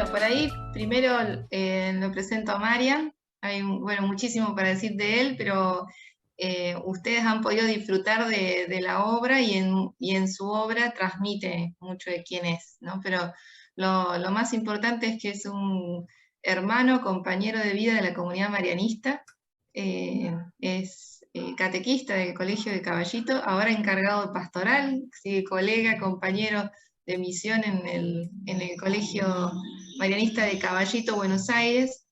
Bueno, por ahí primero lo presento a Marian. Hay muchísimo para decir de él, pero ustedes han podido disfrutar de la obra y en su obra transmite mucho de quién es, ¿no? Pero lo más importante es que es un hermano, compañero de vida de la comunidad marianista, es catequista del Colegio de Caballito, ahora encargado de pastoral, sigue colega, compañero de misión en el Colegio Marianista de Caballito, Buenos Aires.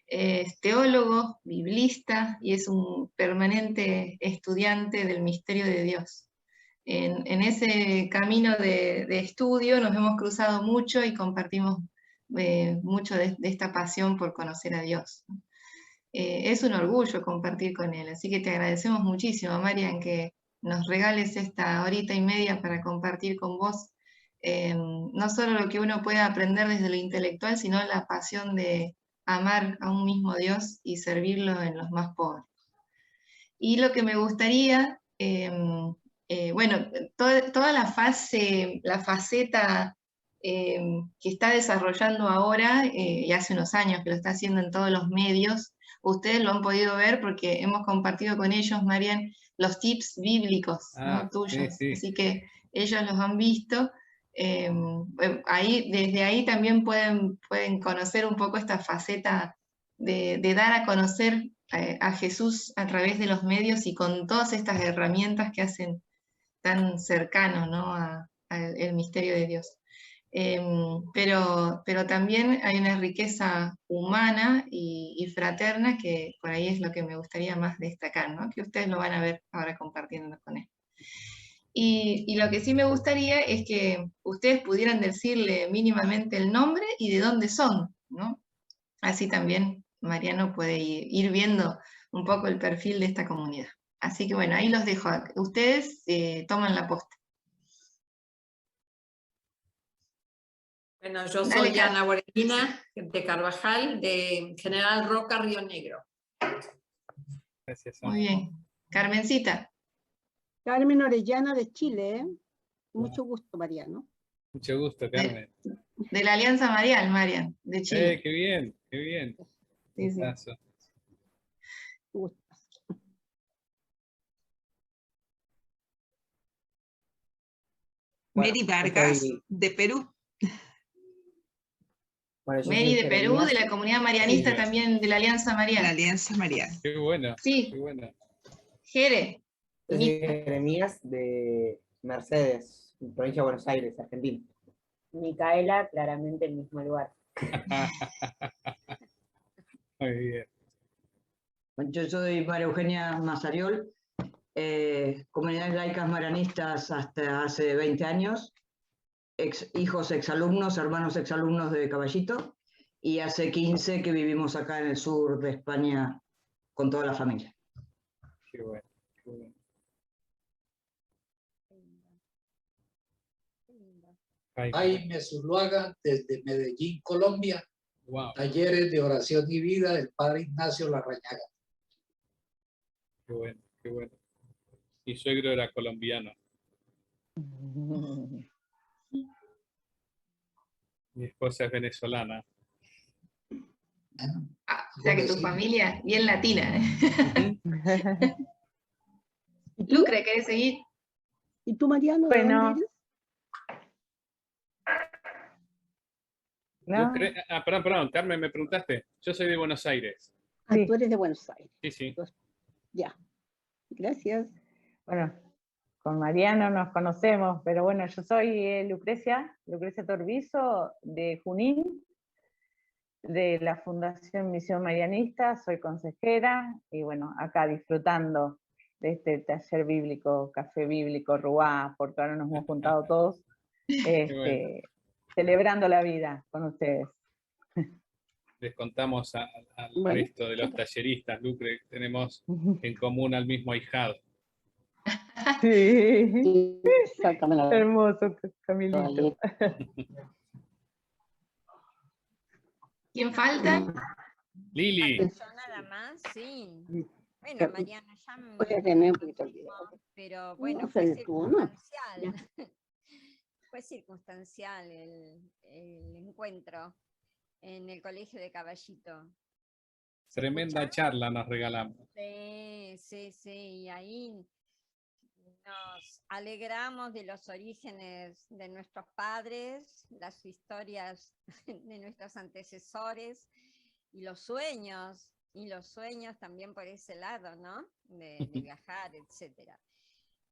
Es teólogo, biblista y es un permanente estudiante del misterio de Dios. En ese camino de estudio nos hemos cruzado mucho y compartimos mucho de esta pasión por conocer a Dios. Es un orgullo compartir con él, así que te agradecemos muchísimo, Marian, que nos regales esta horita y media para compartir con vos no solo lo que uno puede aprender desde lo intelectual, sino la pasión de amar a un mismo Dios y servirlo en los más pobres. Y lo que me gustaría, toda la faceta que está desarrollando ahora, y hace unos años que lo está haciendo en todos los medios, ustedes lo han podido ver porque hemos compartido con ellos, Marian, los tips bíblicos, ¿no? Tuyos, sí. Así que ellos los han visto. Desde ahí también pueden conocer un poco esta faceta de dar a conocer a Jesús a través de los medios y con todas estas herramientas que hacen tan cercano, ¿no? al misterio de Dios. Pero también hay una riqueza humana y fraterna que por ahí es lo que me gustaría más destacar, ¿no? Que ustedes lo van a ver ahora compartiendo con él. Y lo que sí me gustaría es que ustedes pudieran decirle mínimamente el nombre y de dónde son, ¿no? Así también Mariano puede ir viendo un poco el perfil de esta comunidad. Así que bueno, ahí los dejo. Ustedes toman la posta. Bueno, yo soy Ana Guarenina, de Carvajal, de General Roca, Río Negro. Gracias. Muy bien. Carmencita. Carmen Orellana de Chile, ¿eh? Mucho gusto, Mariano. Mucho gusto, Carmen. De la Alianza Marial, Marian, de Chile. Qué bien, qué bien. Sí, sí. Mary Vargas, de Perú. Bueno, Mary de Perú, de la comunidad marianista, sí, también de la Alianza Marial. La Alianza Marial. Qué bueno. Sí. Qué bueno. Jere. Yo soy Jeremías de Mercedes, provincia de Buenos Aires, Argentina. Micaela, claramente el mismo lugar. Muy bien. Yo soy María Eugenia Mazariol, comunidades laicas marianistas hasta hace 20 años, hijos exalumnos, hermanos exalumnos de Caballito, y hace 15 que vivimos acá en el sur de España con toda la familia. Qué bueno, qué bueno. Jaime Zuluaga, desde Medellín, Colombia. Wow. Talleres de oración y vida del Padre Ignacio Larrañaga. Qué bueno, qué bueno. Mi suegro era colombiano. Mi esposa es venezolana. O sea que tu familia bien latina. Lucre, ¿querés seguir? ¿Y tú, Mariano? Bueno. ¿No? Perdón, Carmen, me preguntaste. Yo soy de Buenos Aires. Ah, sí. Tú eres de Buenos Aires. Sí, sí. Entonces, ya. Gracias. Bueno, con Mariano nos conocemos, pero bueno, yo soy Lucrecia Torbizo, de Junín, de la Fundación Misión Marianista, soy consejera, y bueno, acá disfrutando de este taller bíblico, café bíblico, Ruá, porque ahora nos hemos juntado todos, Bueno. celebrando la vida con ustedes. Les contamos al resto de los talleristas, Lucre, tenemos en común al mismo ahijado. Sí, hermoso, Camilito. ¿Quién falta? Lili. Yo nada más, sí. Bueno, Mariana, ya me... Pero bueno, fue circunstancial. Fue circunstancial el encuentro. en el Colegio de Caballito. Tremenda charla nos regalamos. Sí, sí, sí, y ahí nos alegramos de los orígenes de nuestros padres, las historias de nuestros antecesores y los sueños también por ese lado, ¿no? De viajar, etcétera.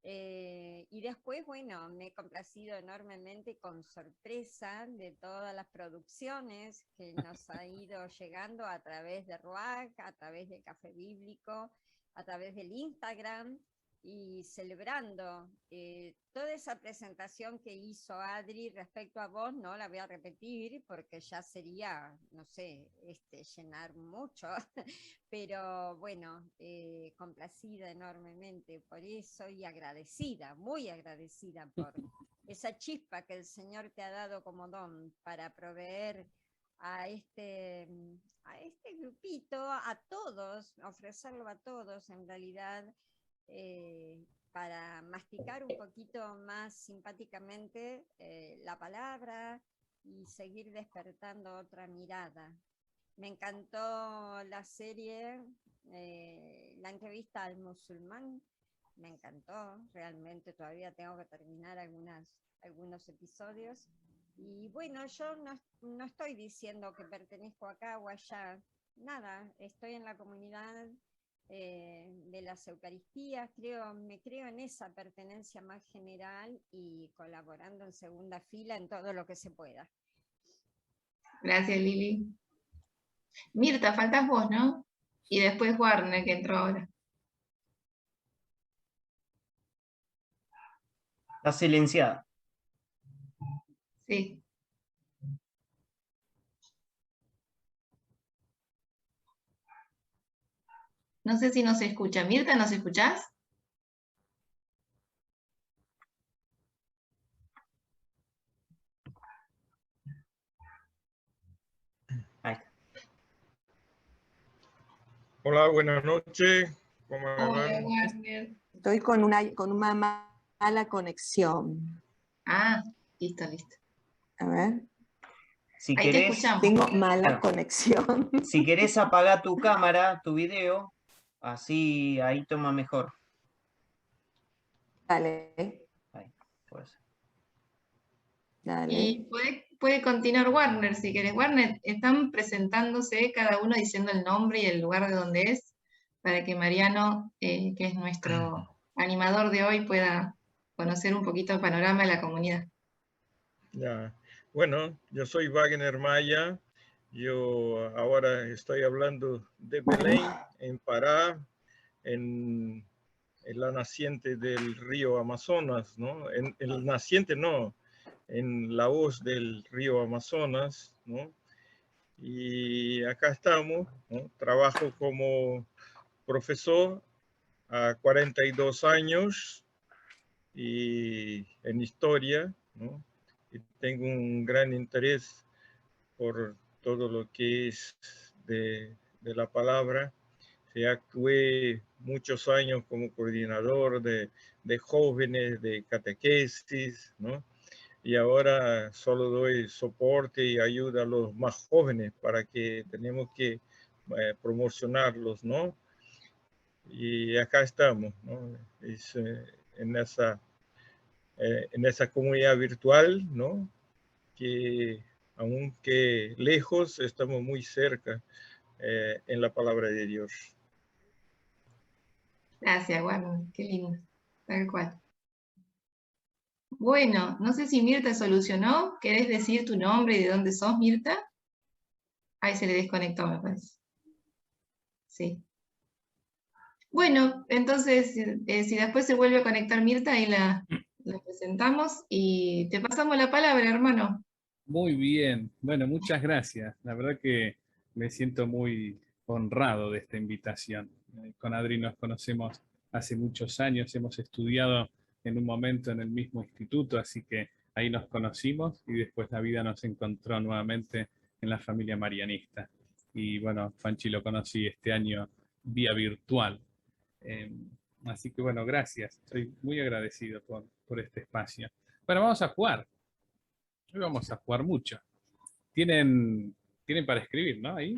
Y después, bueno, me he complacido enormemente con sorpresa de todas las producciones que nos ha ido llegando a través de RUAC, a través del Café Bíblico, a través del Instagram, y celebrando toda esa presentación que hizo Adri respecto a vos. No la voy a repetir porque ya sería, no sé, llenar mucho, pero bueno, complacida enormemente por eso y agradecida, muy agradecida por esa chispa que el Señor te ha dado como don para proveer a este grupito, a todos, ofrecerlo a todos en realidad, para masticar un poquito más simpáticamente la palabra y seguir despertando otra mirada. Me encantó la serie, la entrevista al musulmán, me encantó, realmente todavía tengo que terminar algunos episodios. Y bueno, yo no estoy diciendo que pertenezco acá o allá, nada, estoy en la comunidad de las Eucaristías, me creo en esa pertenencia más general y colaborando en segunda fila en todo lo que se pueda. Gracias, Lili. Mirta, faltas vos, ¿no? Y después Warner, que entró ahora. Está silenciada. Sí. No sé si nos escucha. Mirta, ¿nos escuchás? Hola, buenas noches. ¿Cómo Hola, van? Warner. Estoy con una mala conexión. Ah, listo. A ver. Si Ahí te querés, escuchamos. Tengo mala Claro. conexión. Si querés apagar tu cámara, tu video, así ahí toma mejor. Dale. Ahí, pues. Dale. Y puede continuar Warner si querés. Warner, están presentándose cada uno diciendo el nombre y el lugar de donde es, para que Mariano, que es nuestro animador de hoy, pueda conocer un poquito el panorama de la comunidad. Ya. Bueno, yo soy Wagner Maya. Yo ahora estoy hablando de Belén, en Pará, en la naciente del río Amazonas, ¿no? En el naciente no, en la voz del río Amazonas, ¿no? Y acá estamos, ¿no? Trabajo como profesor a 42 años y en historia, ¿no? Y tengo un gran interés por todo lo que es de la palabra. Actué muchos años como coordinador de jóvenes, de catequesis, ¿no? Y ahora solo doy soporte y ayuda a los más jóvenes para que tenemos que promocionarlos, ¿no? Y acá estamos, ¿no? Es, en esa comunidad virtual, ¿no? Que aunque lejos, estamos muy cerca en la palabra de Dios. Gracias, Warner, qué lindo, tal cual. Bueno, no sé si Mirta solucionó. ¿Querés decir tu nombre y de dónde sos, Mirta? Ahí se le desconectó, me parece. Sí. Bueno, entonces, si después se vuelve a conectar Mirta, ahí la presentamos y te pasamos la palabra, hermano. Muy bien. Bueno, muchas gracias. La verdad que me siento muy honrado de esta invitación. Con Adri nos conocemos hace muchos años, hemos estudiado en un momento en el mismo instituto, así que ahí nos conocimos y después la vida nos encontró nuevamente en la familia marianista. Y bueno, Fanchi lo conocí este año vía virtual. Así que bueno, gracias. Estoy muy agradecido por este espacio. Bueno, vamos a jugar. Hoy vamos a jugar mucho. ¿Tienen tienen para escribir, ¿no? Ahí.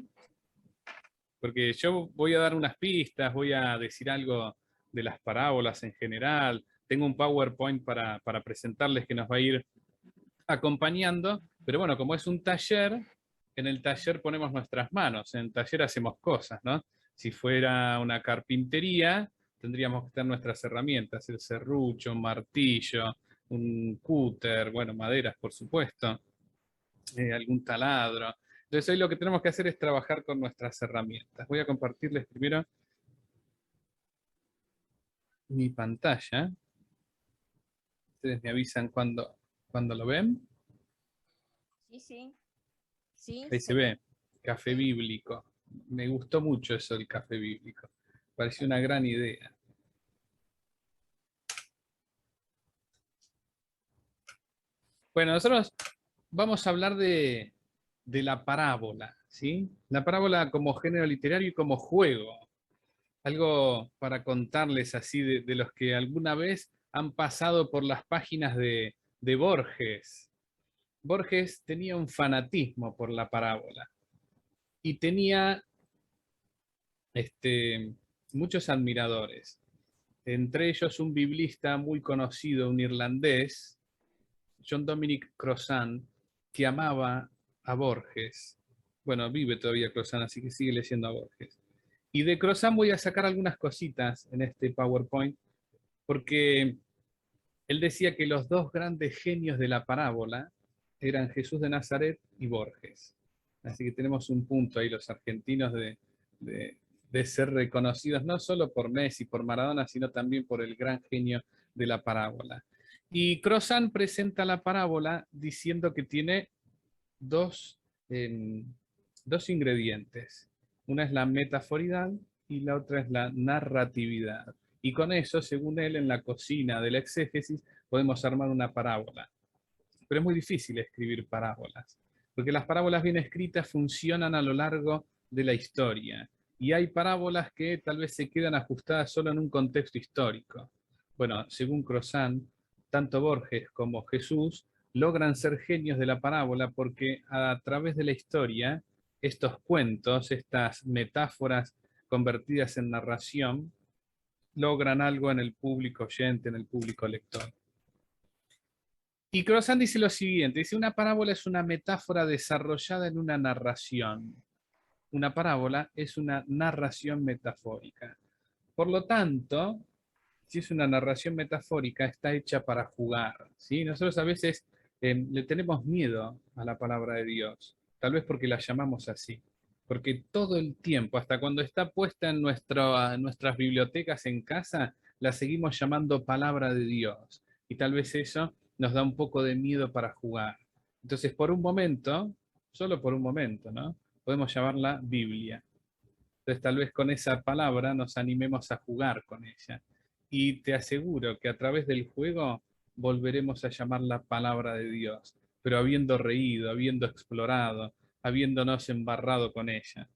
Porque yo voy a dar unas pistas, voy a decir algo de las parábolas en general. Tengo un PowerPoint para presentarles que nos va a ir acompañando. Pero bueno, como es un taller, en el taller ponemos nuestras manos. En el taller hacemos cosas, ¿no? Si fuera una carpintería, tendríamos que tener nuestras herramientas, el serrucho, un martillo, un cúter, bueno, maderas, por supuesto, algún taladro. Entonces hoy lo que tenemos que hacer es trabajar con nuestras herramientas. Voy a compartirles primero mi pantalla. Ustedes me avisan cuando lo ven. Sí, sí. Sí, Ahí se ve, café bíblico. Me gustó mucho eso del café bíblico. Pareció una gran idea. Bueno, nosotros vamos a hablar de la parábola, ¿sí? La parábola como género literario y como juego. Algo para contarles así de los que alguna vez han pasado por las páginas de Borges. Borges tenía un fanatismo por la parábola y tenía muchos admiradores. Entre ellos un biblista muy conocido, un irlandés, John Dominic Crossan, que amaba a Borges. Bueno, vive todavía Crossan, así que sigue leyendo a Borges. Y de Crossan voy a sacar algunas cositas en este PowerPoint, porque él decía que los dos grandes genios de la parábola eran Jesús de Nazaret y Borges. Así que tenemos un punto ahí los argentinos de ser reconocidos no solo por Messi, por Maradona, sino también por el gran genio de la parábola. Y Crossan presenta la parábola diciendo que tiene dos ingredientes. Una es la metaforidad y la otra es la narratividad. Y con eso, según él, en la cocina de la exégesis, podemos armar una parábola. Pero es muy difícil escribir parábolas, porque las parábolas bien escritas funcionan a lo largo de la historia. Y hay parábolas que tal vez se quedan ajustadas solo en un contexto histórico. Bueno, según Crossan, tanto Borges como Jesús logran ser genios de la parábola porque a través de la historia, estos cuentos, estas metáforas convertidas en narración, logran algo en el público oyente, en el público lector. Y Crossan dice lo siguiente, dice, una parábola es una metáfora desarrollada en una narración. Una parábola es una narración metafórica. Por lo tanto, si es una narración metafórica, está hecha para jugar, ¿sí? Nosotros a veces le tenemos miedo a la palabra de Dios, tal vez porque la llamamos así. Porque todo el tiempo, hasta cuando está puesta en nuestras bibliotecas en casa, la seguimos llamando palabra de Dios. Y tal vez eso nos da un poco de miedo para jugar. Entonces, por un momento, solo por un momento, ¿no? Podemos llamarla Biblia. Entonces, tal vez con esa palabra nos animemos a jugar con ella. Y te aseguro que a través del juego volveremos a llamar la palabra de Dios, pero habiendo reído, habiendo explorado, habiéndonos embarrado con ella.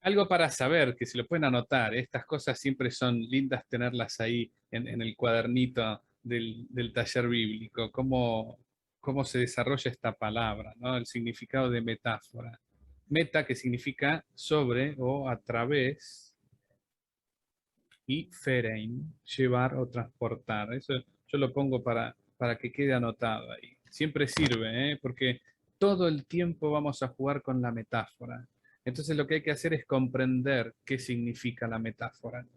Algo para saber, que se lo pueden anotar, estas cosas siempre son lindas tenerlas ahí en el cuadernito del taller bíblico, cómo se desarrolla esta palabra, ¿no? El significado de metáfora. Meta, que significa sobre o a través, y ferein, llevar o transportar. Eso yo lo pongo para que quede anotado ahí. Siempre sirve, porque todo el tiempo vamos a jugar con la metáfora. Entonces lo que hay que hacer es comprender qué significa la metáfora.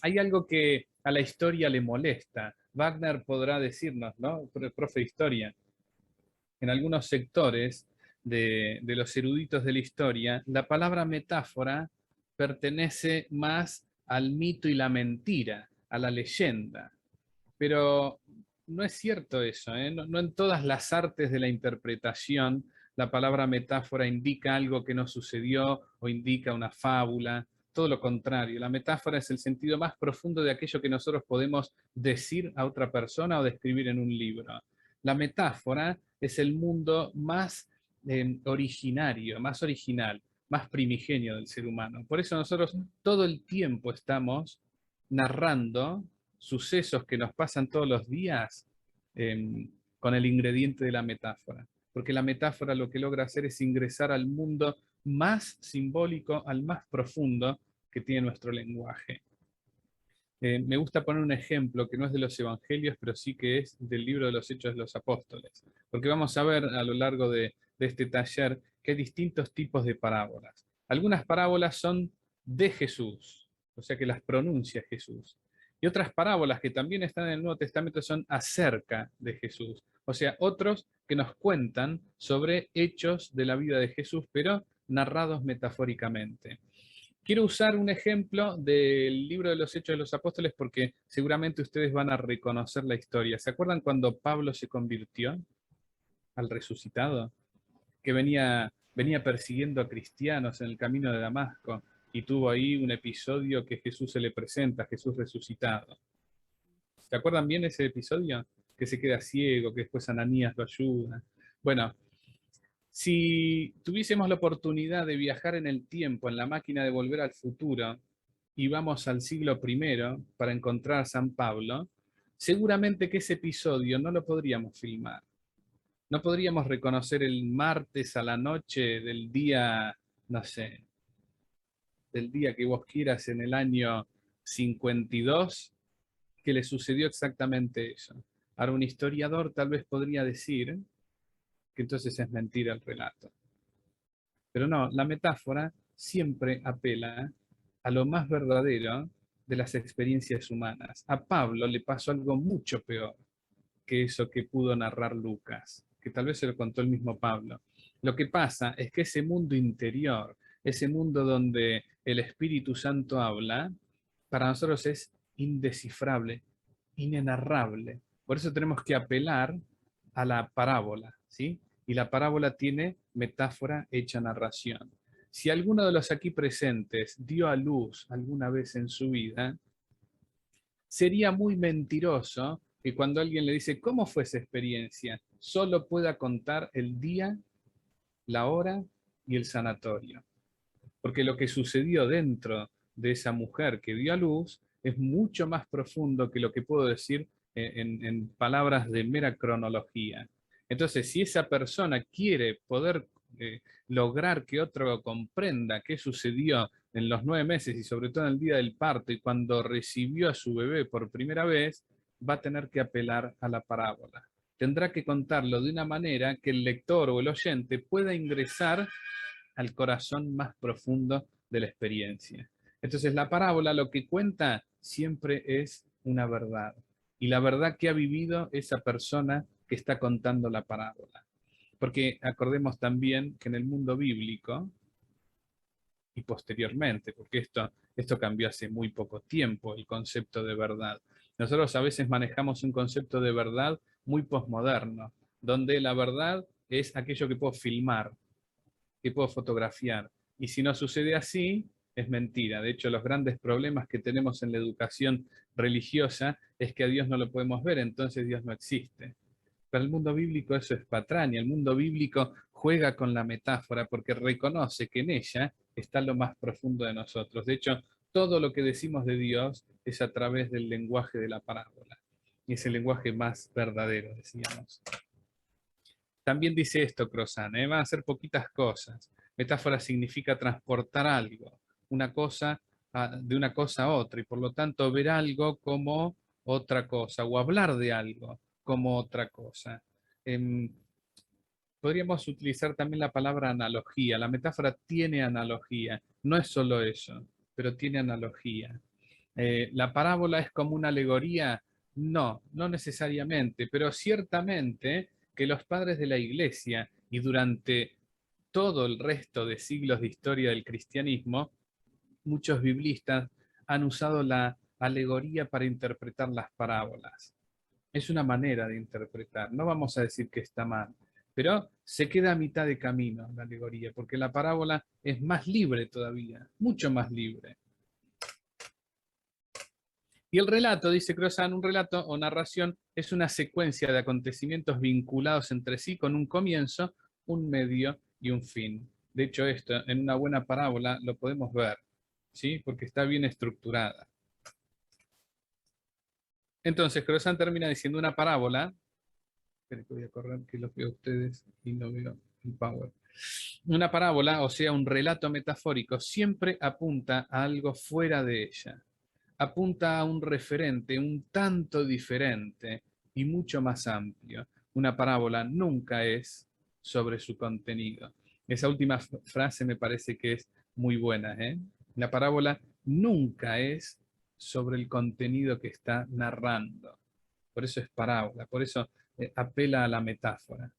Hay algo que a la historia le molesta. Wagner podrá decirnos, ¿no? Profe de historia. En algunos sectores de los eruditos de la historia, la palabra metáfora pertenece más al mito y la mentira, a la leyenda. Pero no es cierto eso, ¿eh? No en todas las artes de la interpretación la palabra metáfora indica algo que no sucedió o indica una fábula. Todo lo contrario, la metáfora es el sentido más profundo de aquello que nosotros podemos decir a otra persona o describir en un libro. La metáfora es el mundo más originario, más original, más primigenio del ser humano. Por eso nosotros todo el tiempo estamos narrando sucesos que nos pasan todos los días con el ingrediente de la metáfora. porque la metáfora lo que logra hacer es ingresar al mundo más simbólico, al más profundo que tiene nuestro lenguaje. Me gusta poner un ejemplo que no es de los evangelios, pero sí que es del libro de los Hechos de los Apóstoles, porque vamos a ver a lo largo de este taller que hay distintos tipos de parábolas. Algunas parábolas son de Jesús, o sea que las pronuncia Jesús. Y otras parábolas que también están en el Nuevo Testamento son acerca de Jesús, o sea, otros que nos cuentan sobre hechos de la vida de Jesús, pero narrados metafóricamente. Quiero usar un ejemplo del libro de los Hechos de los Apóstoles porque seguramente ustedes van a reconocer la historia. ¿Se acuerdan cuando Pablo se convirtió al resucitado? Que venía persiguiendo a cristianos en el camino de Damasco y tuvo ahí un episodio que Jesús se le presenta, Jesús resucitado. ¿Se acuerdan bien ese episodio? Que se queda ciego, que después Ananías lo ayuda. Bueno, si tuviésemos la oportunidad de viajar en el tiempo, en la máquina de Volver al Futuro, y vamos al siglo I para encontrar a San Pablo, seguramente que ese episodio no lo podríamos filmar. No podríamos reconocer el martes a la noche del día, no sé, del día que vos quieras en el año 52, que le sucedió exactamente eso. Ahora, un historiador tal vez podría decir que entonces es mentira el relato. Pero no, la metáfora siempre apela a lo más verdadero de las experiencias humanas. A Pablo le pasó algo mucho peor que eso que pudo narrar Lucas, que tal vez se lo contó el mismo Pablo. Lo que pasa es que ese mundo interior, ese mundo donde el Espíritu Santo habla, para nosotros es indescifrable, inenarrable. Por eso tenemos que apelar a la parábola, ¿sí? Y la parábola tiene metáfora hecha narración. Si alguno de los aquí presentes dio a luz alguna vez en su vida, sería muy mentiroso que cuando alguien le dice, ¿cómo fue esa experiencia?, solo pueda contar el día, la hora y el sanatorio. Porque lo que sucedió dentro de esa mujer que dio a luz es mucho más profundo que lo que puedo decir en palabras de mera cronología. Entonces, si esa persona quiere poder lograr que otro comprenda qué sucedió en los 9 meses y sobre todo en el día del parto y cuando recibió a su bebé por primera vez, va a tener que apelar a la parábola. Tendrá que contarlo de una manera que el lector o el oyente pueda ingresar al corazón más profundo de la experiencia. Entonces, la parábola lo que cuenta siempre es una verdad. Y la verdad que ha vivido esa persona que está contando la parábola. Porque acordemos también que en el mundo bíblico, y posteriormente, porque esto cambió hace muy poco tiempo, el concepto de verdad. Nosotros a veces manejamos un concepto de verdad muy posmoderno, donde la verdad es aquello que puedo filmar, que puedo fotografiar. Y si no sucede así, es mentira. De hecho, los grandes problemas que tenemos en la educación religiosa es que a Dios no lo podemos ver, entonces Dios no existe. Para el mundo bíblico eso es patraña. El mundo bíblico juega con la metáfora porque reconoce que en ella está lo más profundo de nosotros. De hecho, todo lo que decimos de Dios es a través del lenguaje de la parábola. Y es el lenguaje más verdadero, decíamos. También dice esto Crozan, van a ser poquitas cosas. Metáfora significa transportar algo, una cosa de una cosa a otra, y por lo tanto ver algo como otra cosa, o hablar de algo como otra cosa. Podríamos utilizar también la palabra analogía. La metáfora tiene analogía, no es solo eso, pero tiene analogía. ¿La parábola es como una alegoría? No, no necesariamente, pero ciertamente que los padres de la Iglesia y durante todo el resto de siglos de historia del cristianismo, muchos biblistas han usado la alegoría para interpretar las parábolas. Es una manera de interpretar, no vamos a decir que está mal, pero se queda a mitad de camino la alegoría, porque la parábola es más libre todavía, mucho más libre. Y el relato, dice Crozan, un relato o narración es una secuencia de acontecimientos vinculados entre sí con un comienzo, un medio y un fin. De hecho, esto en una buena parábola lo podemos ver, ¿sí? Porque está bien estructurada. Entonces, Crozan termina diciendo una parábola, Esperen que voy a correr, que los veo a ustedes y no veo el power. Una parábola, o sea, un relato metafórico, siempre apunta a algo fuera de ella. Apunta a un referente un tanto diferente y mucho más amplio. Una parábola nunca es sobre su contenido. Esa última frase me parece que es muy buena, ¿eh? La parábola nunca es sobre el contenido que está narrando. Por eso es parábola, por eso apela a la metáfora.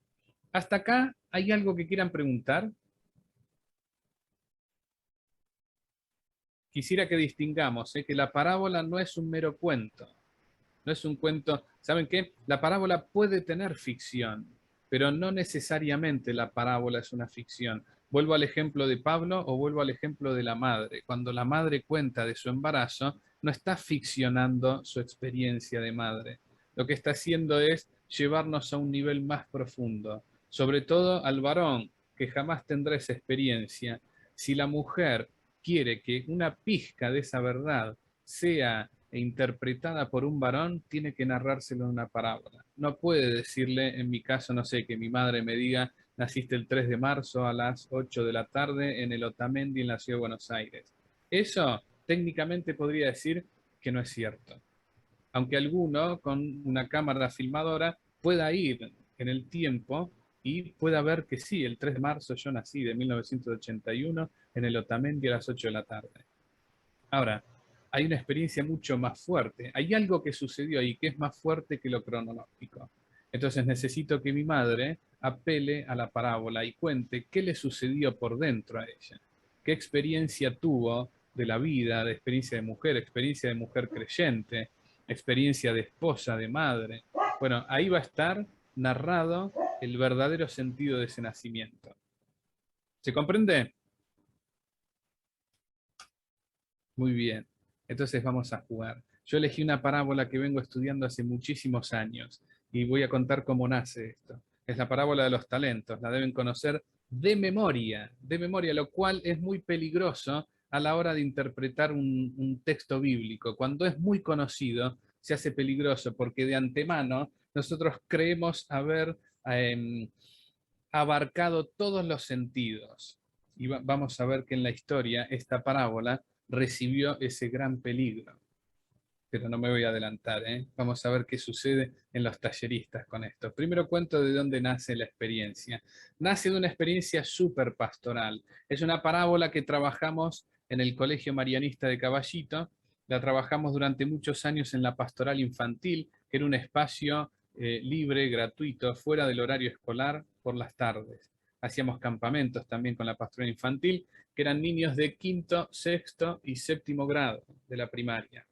¿Hasta acá hay algo que quieran preguntar? Quisiera que distingamos que la parábola no es un mero cuento. No es un cuento. ¿Saben qué? La parábola puede tener ficción, pero no necesariamente la parábola es una ficción. Vuelvo al ejemplo de Pablo o vuelvo al ejemplo de la madre. Cuando la madre cuenta de su embarazo, no está ficcionando su experiencia de madre. Lo que está haciendo es llevarnos a un nivel más profundo. Sobre todo al varón, que jamás tendrá esa experiencia. Si la mujer quiere que una pizca de esa verdad sea interpretada por un varón, tiene que narrárselo en una parábola. No puede decirle, en mi caso, no sé, que mi madre me diga, naciste el 3 de marzo a las 8 de la tarde en el Otamendi en la ciudad de Buenos Aires. Eso técnicamente podría decir que no es cierto. Aunque alguno con una cámara filmadora pueda ir en el tiempo y pueda ver que sí, el 3 de marzo yo nací de 1981 en el Otamendi a las 8 de la tarde. Ahora, hay una experiencia mucho más fuerte. Hay algo que sucedió ahí que es más fuerte que lo cronológico. Entonces necesito que mi madre apele a la parábola y cuente qué le sucedió por dentro a ella. Qué experiencia tuvo de la vida, de experiencia de mujer creyente, experiencia de esposa, de madre. Bueno, ahí va a estar narrado el verdadero sentido de ese nacimiento. ¿Se comprende? Muy bien. Entonces vamos a jugar. Yo elegí una parábola que vengo estudiando hace muchísimos años y voy a contar cómo nace esto. Es la parábola de los talentos. La deben conocer de memoria, lo cual es muy peligroso a la hora de interpretar un texto bíblico. Cuando es muy conocido, se hace peligroso porque de antemano nosotros creemos haber abarcado todos los sentidos. Y vamos a ver que en la historia esta parábola recibió ese gran peligro. Pero no me voy a adelantar, ¿eh? Vamos a ver qué sucede en los talleristas con esto. Primero cuento de dónde nace la experiencia. Nace de una experiencia súper pastoral. Es una parábola que trabajamos en el Colegio Marianista de Caballito. La trabajamos durante muchos años en la pastoral infantil, que era un espacio libre, gratuito, fuera del horario escolar por las tardes. Hacíamos campamentos también con la pastoral infantil, que eran niños de 5º, 6º y 7º grado de la primaria.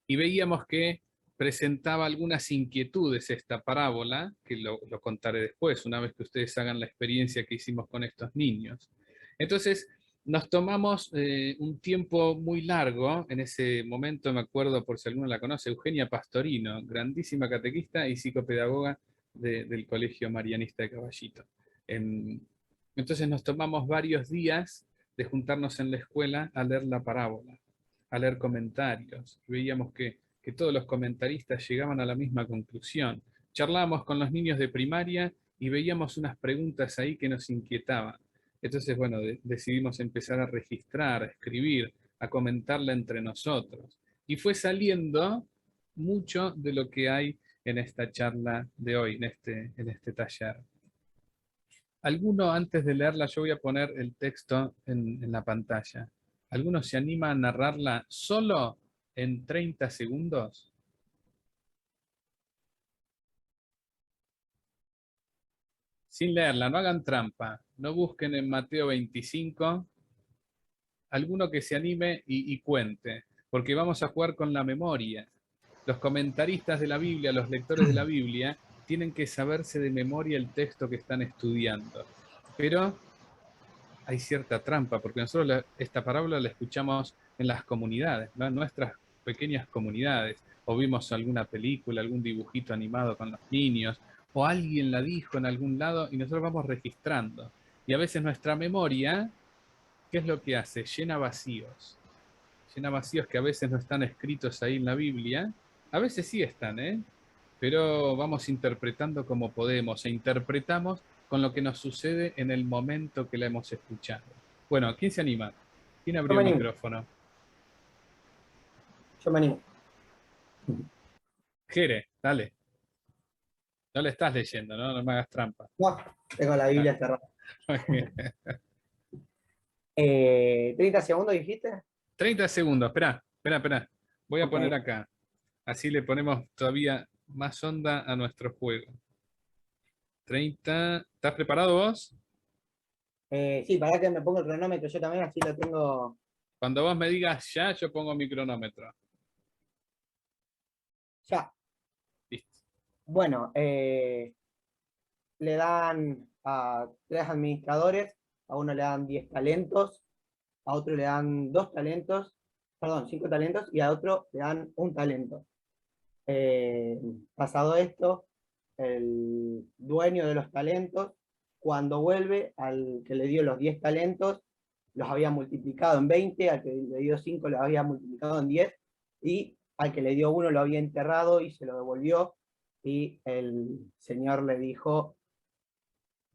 Y veíamos que presentaba algunas inquietudes esta parábola, que lo contaré después, una vez que ustedes hagan la experiencia que hicimos con estos niños. Entonces, nos tomamos un tiempo muy largo, en ese momento me acuerdo, por si alguno la conoce, Eugenia Pastorino, grandísima catequista y psicopedagoga del Colegio Marianista de Caballito. Entonces nos tomamos varios días de juntarnos en la escuela a leer la parábola, a leer comentarios. Veíamos que todos los comentaristas llegaban a la misma conclusión. Charlábamos con los niños de primaria y veíamos unas preguntas ahí que nos inquietaban. Entonces, bueno, decidimos empezar a registrar, a escribir, a comentarla entre nosotros. Y fue saliendo mucho de lo que hay en esta charla de hoy, en este taller. ¿Alguno, antes de leerla, yo voy a poner el texto en la pantalla? ¿Alguno se anima a narrarla solo en 30 segundos? Sin leerla, no hagan trampa. No busquen en Mateo 25. Alguno que se anime y cuente, porque vamos a jugar con la memoria. Los comentaristas de la Biblia, los lectores de la Biblia, tienen que saberse de memoria el texto que están estudiando. Pero hay cierta trampa, porque nosotros esta parábola la escuchamos en las comunidades, ¿no? En nuestras pequeñas comunidades, o vimos alguna película, algún dibujito animado con los niños, o alguien la dijo en algún lado y nosotros vamos registrando. Y a veces nuestra memoria, ¿qué es lo que hace? Llena vacíos. Llena vacíos que a veces no están escritos ahí en la Biblia. A veces sí están, ¿eh? pero vamos interpretando como podemos e interpretamos con lo que nos sucede en el momento que la hemos escuchado. Bueno, ¿quién se anima? ¿Quién abrió Yo el me animo. micrófono? Yo me animo. Jere, dale. No le estás leyendo, ¿no? No me hagas trampa. No, tengo la Biblia cerrada. 30 segundos dijiste. 30 segundos, espera. Voy a Ok. poner acá. Así le ponemos todavía más onda a nuestro juego. 30. ¿Estás preparado vos? Sí, para que me ponga el cronómetro yo también, así lo tengo. Cuando vos me digas ya, yo pongo mi cronómetro. Ya. Listo. Bueno, le dan a 3 administradores, a uno le dan 10 talentos, a otro le dan 2 talentos, perdón, 5 talentos, y a otro le dan 1 talento. Pasado esto, el dueño de los talentos, cuando vuelve, al que le dio los 10 talentos, los había multiplicado en 20, al que le dio 5 los había multiplicado en 10, y al que le dio 1 lo había enterrado y se lo devolvió, y el señor le dijo: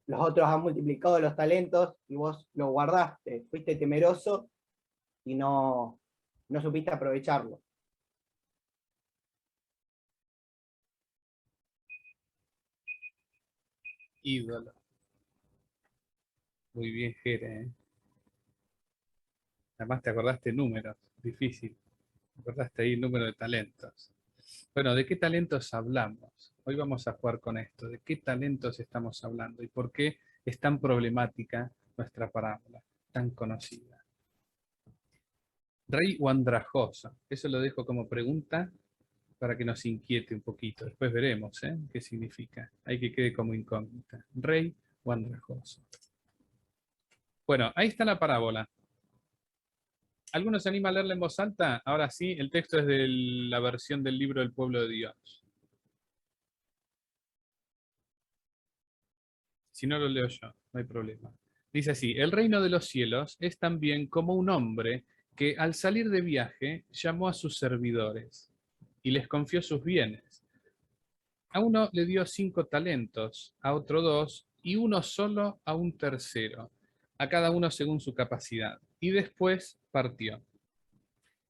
los otros han multiplicado los talentos y vos lo guardaste, fuiste temeroso y no supiste aprovecharlo. Ídolo. Muy bien, Jere, ¿eh? Además te acordaste números, difícil. Te acordaste ahí el número de talentos. Bueno, ¿de qué talentos hablamos? Hoy vamos a jugar con esto. ¿De qué talentos estamos hablando? ¿Y por qué es tan problemática nuestra parábola, tan conocida? Rey o andrajoso. Eso lo dejo como pregunta para que nos inquiete un poquito. Después veremos qué significa. Hay que quede como incógnita. Rey o andrajoso. Bueno, ahí está la parábola. ¿Alguno se anima a leerla en voz alta? Ahora sí, el texto es de la versión del libro del pueblo de Dios. Si no lo leo yo, no hay problema. Dice así: el reino de los cielos es también como un hombre que al salir de viaje llamó a sus servidores y les confió sus bienes. A uno le dio 5 talentos, a otro 2, y uno solo a un tercero, a cada uno según su capacidad. Y después partió.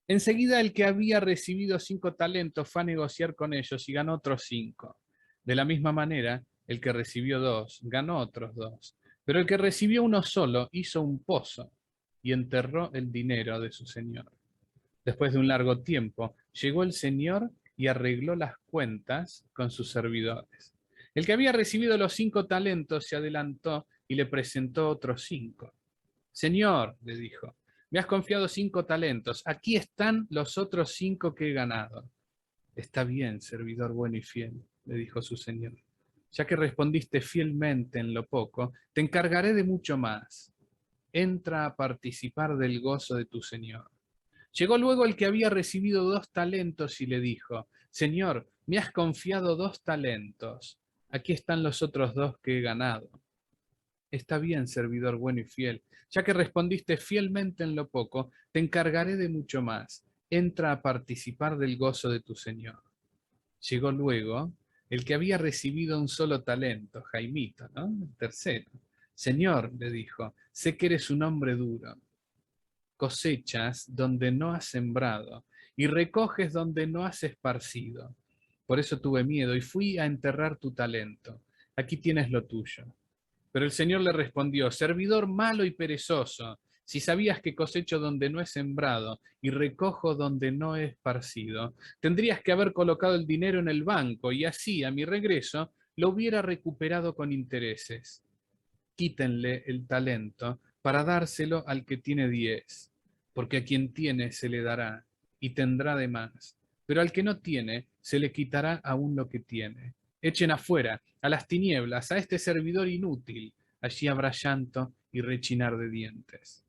Enseguida el que había recibido 5 talentos fue a negociar con ellos y ganó otros 5. De la misma manera, el que recibió 2 ganó otros 2. Pero el que recibió uno solo hizo un pozo y enterró el dinero de su señor. Después de un largo tiempo, llegó el señor y arregló las cuentas con sus servidores. El que había recibido los 5 talentos se adelantó y le presentó otros 5. Señor, le dijo, me has confiado 5 talentos, aquí están los otros 5 que he ganado. Está bien, servidor bueno y fiel, le dijo su señor. Ya que respondiste fielmente en lo poco, te encargaré de mucho más. Entra a participar del gozo de tu señor. Llegó luego el que había recibido 2 talentos y le dijo, Señor, me has confiado 2 talentos. Aquí están los otros 2 que he ganado. Está bien, servidor bueno y fiel. Ya que respondiste fielmente en lo poco, te encargaré de mucho más. Entra a participar del gozo de tu señor. Llegó luego el que había recibido un solo talento, Jaimito, ¿no? El tercero. Señor, le dijo, sé que eres un hombre duro. Cosechas donde no has sembrado y recoges donde no has esparcido. Por eso tuve miedo y fui a enterrar tu talento. Aquí tienes lo tuyo. Pero el Señor le respondió, servidor malo y perezoso, si sabías que cosecho donde no he sembrado y recojo donde no he esparcido, tendrías que haber colocado el dinero en el banco y así, a mi regreso, lo hubiera recuperado con intereses. Quítenle el talento para dárselo al que tiene 10, porque a quien tiene se le dará y tendrá de más, pero al que no tiene se le quitará aún lo que tiene. Echen afuera, a las tinieblas, a este servidor inútil. Allí habrá llanto y rechinar de dientes.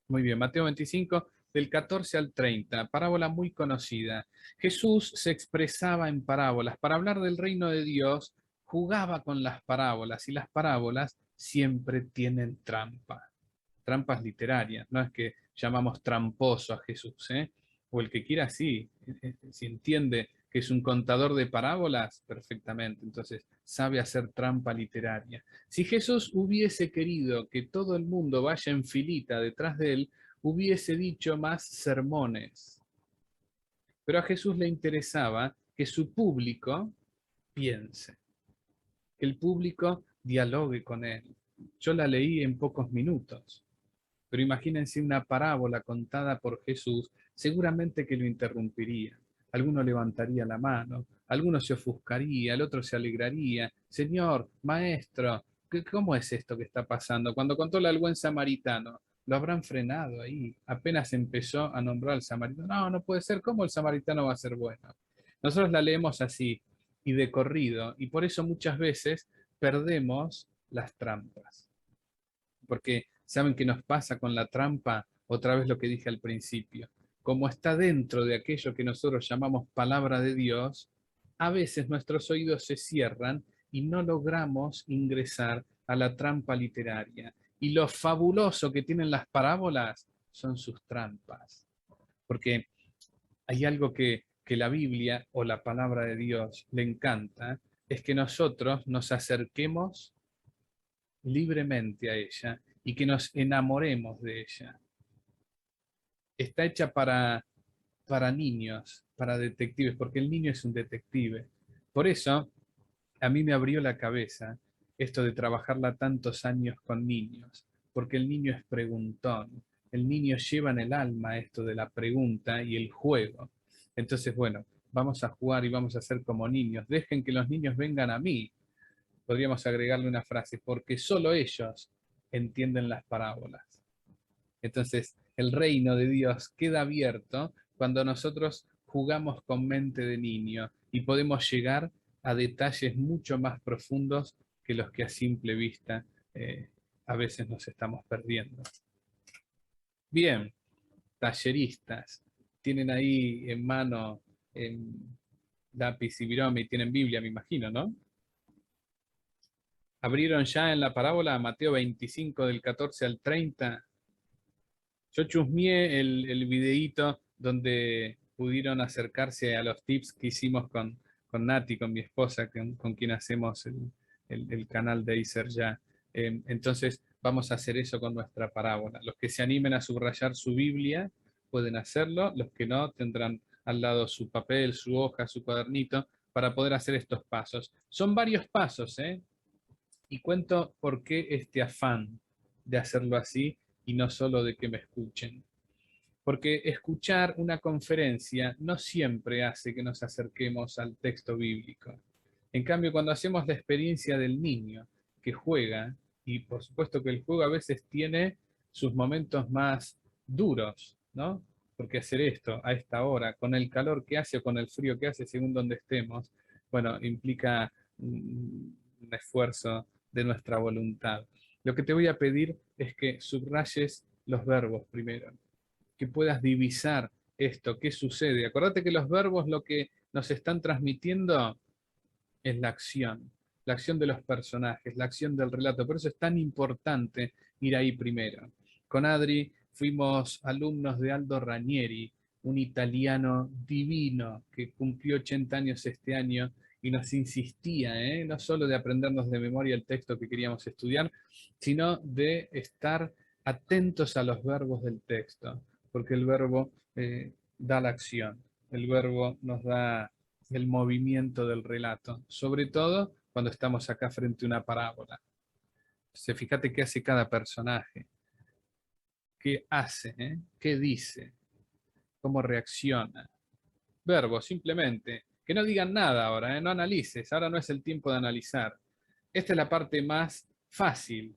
Muy bien, Mateo 25, del 14 al 30, parábola muy conocida. Jesús se expresaba en parábolas. Para hablar del reino de Dios, jugaba con las parábolas, y las parábolas siempre tienen trampa. Trampas literarias, no es que llamamos tramposo a Jesús, o el que quiera sí, si entiende que es un contador de parábolas, perfectamente. Entonces, sabe hacer trampa literaria. Si Jesús hubiese querido que todo el mundo vaya en filita detrás de él, hubiese dicho más sermones. Pero a Jesús le interesaba que su público piense, que el público dialogue con él. Yo la leí en pocos minutos, pero imagínense una parábola contada por Jesús, seguramente que lo interrumpiría. Alguno levantaría la mano, alguno se ofuscaría, el otro se alegraría. Señor, maestro, ¿cómo es esto que está pasando? Cuando contó la del buen samaritano, lo habrán frenado ahí. Apenas empezó a nombrar al samaritano. No, no puede ser. ¿Cómo el samaritano va a ser bueno? Nosotros la leemos así y de corrido, y por eso muchas veces perdemos las trampas. Porque ¿saben qué nos pasa con la trampa? Otra vez lo que dije al principio. Como está dentro de aquello que nosotros llamamos palabra de Dios, a veces nuestros oídos se cierran y no logramos ingresar a la trampa literaria. Y lo fabuloso que tienen las parábolas son sus trampas. Porque hay algo que la Biblia o la palabra de Dios le encanta, es que nosotros nos acerquemos libremente a ella y que nos enamoremos de ella. Está hecha para niños, para detectives, porque el niño es un detective. Por eso, a mí me abrió la cabeza esto de trabajarla tantos años con niños, porque el niño es preguntón, el niño lleva en el alma esto de la pregunta y el juego. Entonces, bueno, vamos a jugar y vamos a ser como niños. Dejen que los niños vengan a mí. Podríamos agregarle una frase, porque solo ellos entienden las parábolas. Entonces, el reino de Dios queda abierto cuando nosotros jugamos con mente de niño y podemos llegar a detalles mucho más profundos que los que a simple vista a veces nos estamos perdiendo. Bien, talleristas, tienen ahí en mano lápiz y virome y tienen Biblia, me imagino, ¿no? ¿Abrieron ya en la parábola Mateo 25 del 14 al 30? Yo chusmeé el videíto donde pudieron acercarse a los tips que hicimos con Nati, con mi esposa, con quien hacemos el canal de Acer ya. Entonces vamos a hacer eso con nuestra parábola. Los que se animen a subrayar su Biblia pueden hacerlo, los que no tendrán al lado su papel, su hoja, su cuadernito, para poder hacer estos pasos. Son varios pasos, ¿eh? Y cuento por qué este afán de hacerlo así y no solo de que me escuchen. Porque escuchar una conferencia no siempre hace que nos acerquemos al texto bíblico. En cambio, cuando hacemos la experiencia del niño que juega, y por supuesto que el juego a veces tiene sus momentos más duros, ¿no? Porque hacer esto a esta hora, con el calor que hace o con el frío que hace según donde estemos, bueno, implica un esfuerzo de nuestra voluntad. Lo que te voy a pedir es que subrayes los verbos primero, que puedas divisar esto, qué sucede. Acordate que los verbos lo que nos están transmitiendo es la acción de los personajes, la acción del relato. Por eso es tan importante ir ahí primero. Con Adri fuimos alumnos de Aldo Ranieri, un italiano divino que cumplió 80 años este año y nos insistía, no solo de aprendernos de memoria el texto que queríamos estudiar, sino de estar atentos a los verbos del texto, porque el verbo da la acción, el verbo nos da el movimiento del relato, sobre todo cuando estamos acá frente a una parábola. Entonces, fíjate qué hace cada personaje, qué hace, qué dice, cómo reacciona. Verbo, simplemente. Que no digan nada ahora, no analices, ahora no es el tiempo de analizar. Esta es la parte más fácil,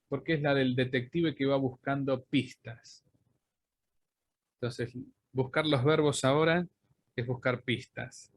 porque es la del detective que va buscando pistas. Entonces, buscar los verbos ahora es buscar pistas.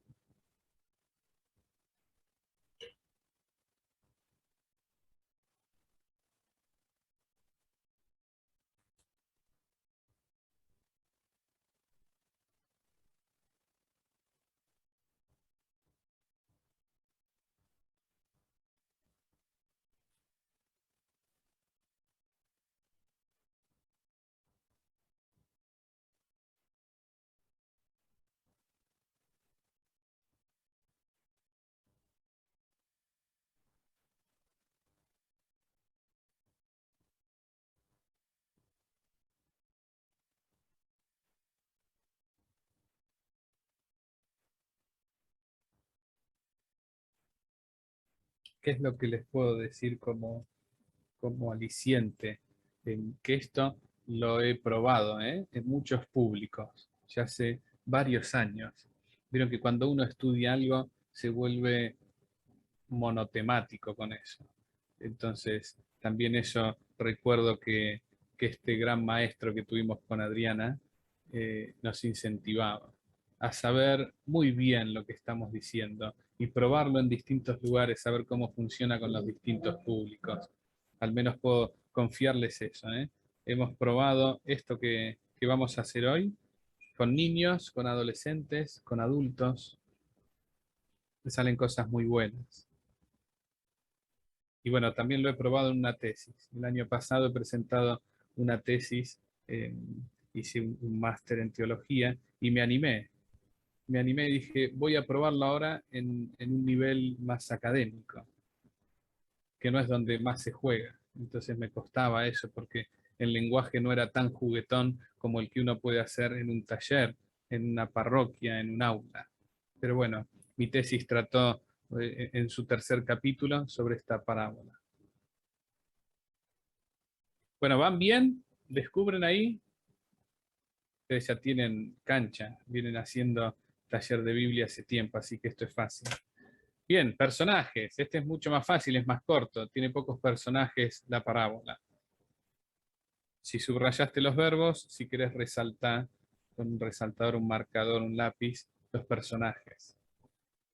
¿Qué es lo que les puedo decir como aliciente? Que esto lo he probado en muchos públicos, ya hace varios años. Vieron que cuando uno estudia algo se vuelve monotemático con eso. Entonces, también eso recuerdo que este gran maestro que tuvimos con Adriana nos incentivaba a saber muy bien lo que estamos diciendo y probarlo en distintos lugares, saber cómo funciona con los distintos públicos. Al menos puedo confiarles eso. Hemos probado esto que vamos a hacer hoy con niños, con adolescentes, con adultos. Me salen cosas muy buenas. Y bueno, también lo he probado en una tesis. El año pasado he presentado una tesis, hice un máster en teología y me animé. Me animé y dije, voy a probarlo ahora en un nivel más académico, que no es donde más se juega. Entonces me costaba eso porque el lenguaje no era tan juguetón como el que uno puede hacer en un taller, en una parroquia, en un aula. Pero bueno, mi tesis trató en su tercer capítulo sobre esta parábola. Bueno, ¿van bien? ¿Descubren ahí? Ustedes ya tienen cancha, vienen haciendo taller de Biblia hace tiempo, así que esto es fácil. Bien, personajes. Este es mucho más fácil, es más corto, tiene pocos personajes la parábola. Si subrayaste los verbos, si querés resaltar con un resaltador, un marcador, un lápiz, los personajes.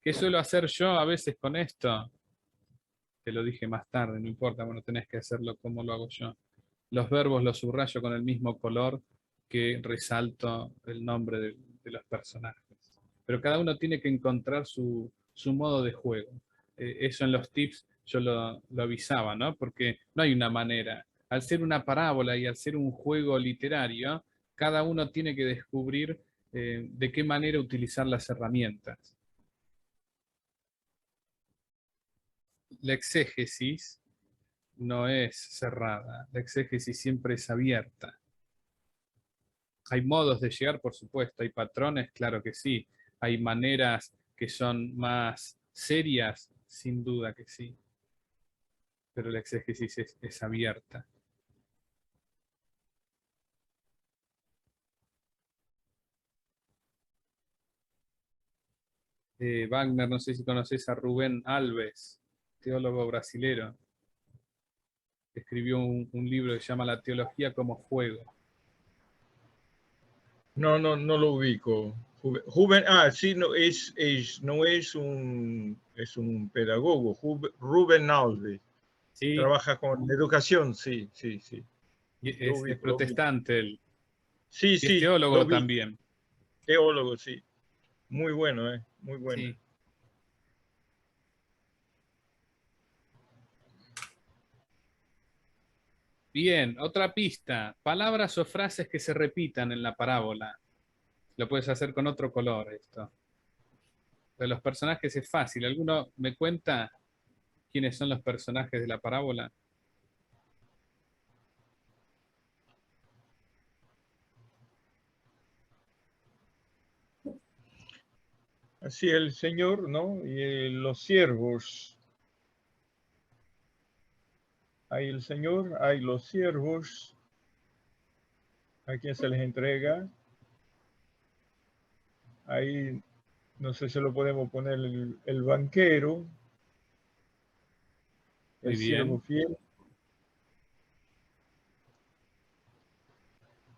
¿Qué suelo hacer yo a veces con esto? Te lo dije más tarde, no importa, bueno, tenés que hacerlo como lo hago yo. Los verbos los subrayo con el mismo color que resalto el nombre de los personajes. Pero cada uno tiene que encontrar su modo de juego. Eso en los tips yo lo avisaba, ¿no? Porque no hay una manera. Al ser una parábola y al ser un juego literario, cada uno tiene que descubrir de qué manera utilizar las herramientas. La exégesis no es cerrada, la exégesis siempre es abierta. Hay modos de llegar, por supuesto, hay patrones, claro que sí, hay maneras que son más serias, sin duda que sí, pero la exégesis es abierta. Wagner, no sé si conoces a Rubén Alves, teólogo brasilero. Escribió un libro que se llama La teología como juego. No lo ubico. Sí, no es un pedagogo. Rubén Alves. Sí. Trabaja con educación, sí. Y es protestante él. Sí, y es teólogo también. Teólogo, sí. Muy bueno, muy bueno. Sí. Bien, otra pista. Palabras o frases que se repitan en la parábola. Lo puedes hacer con otro color esto. De los personajes es fácil. ¿Alguno me cuenta quiénes son los personajes de la parábola? Así el Señor, ¿no? Y los siervos. Hay el Señor, hay los siervos, a quien se les entrega. Ahí, no sé si lo podemos poner el banquero, el siervo fiel.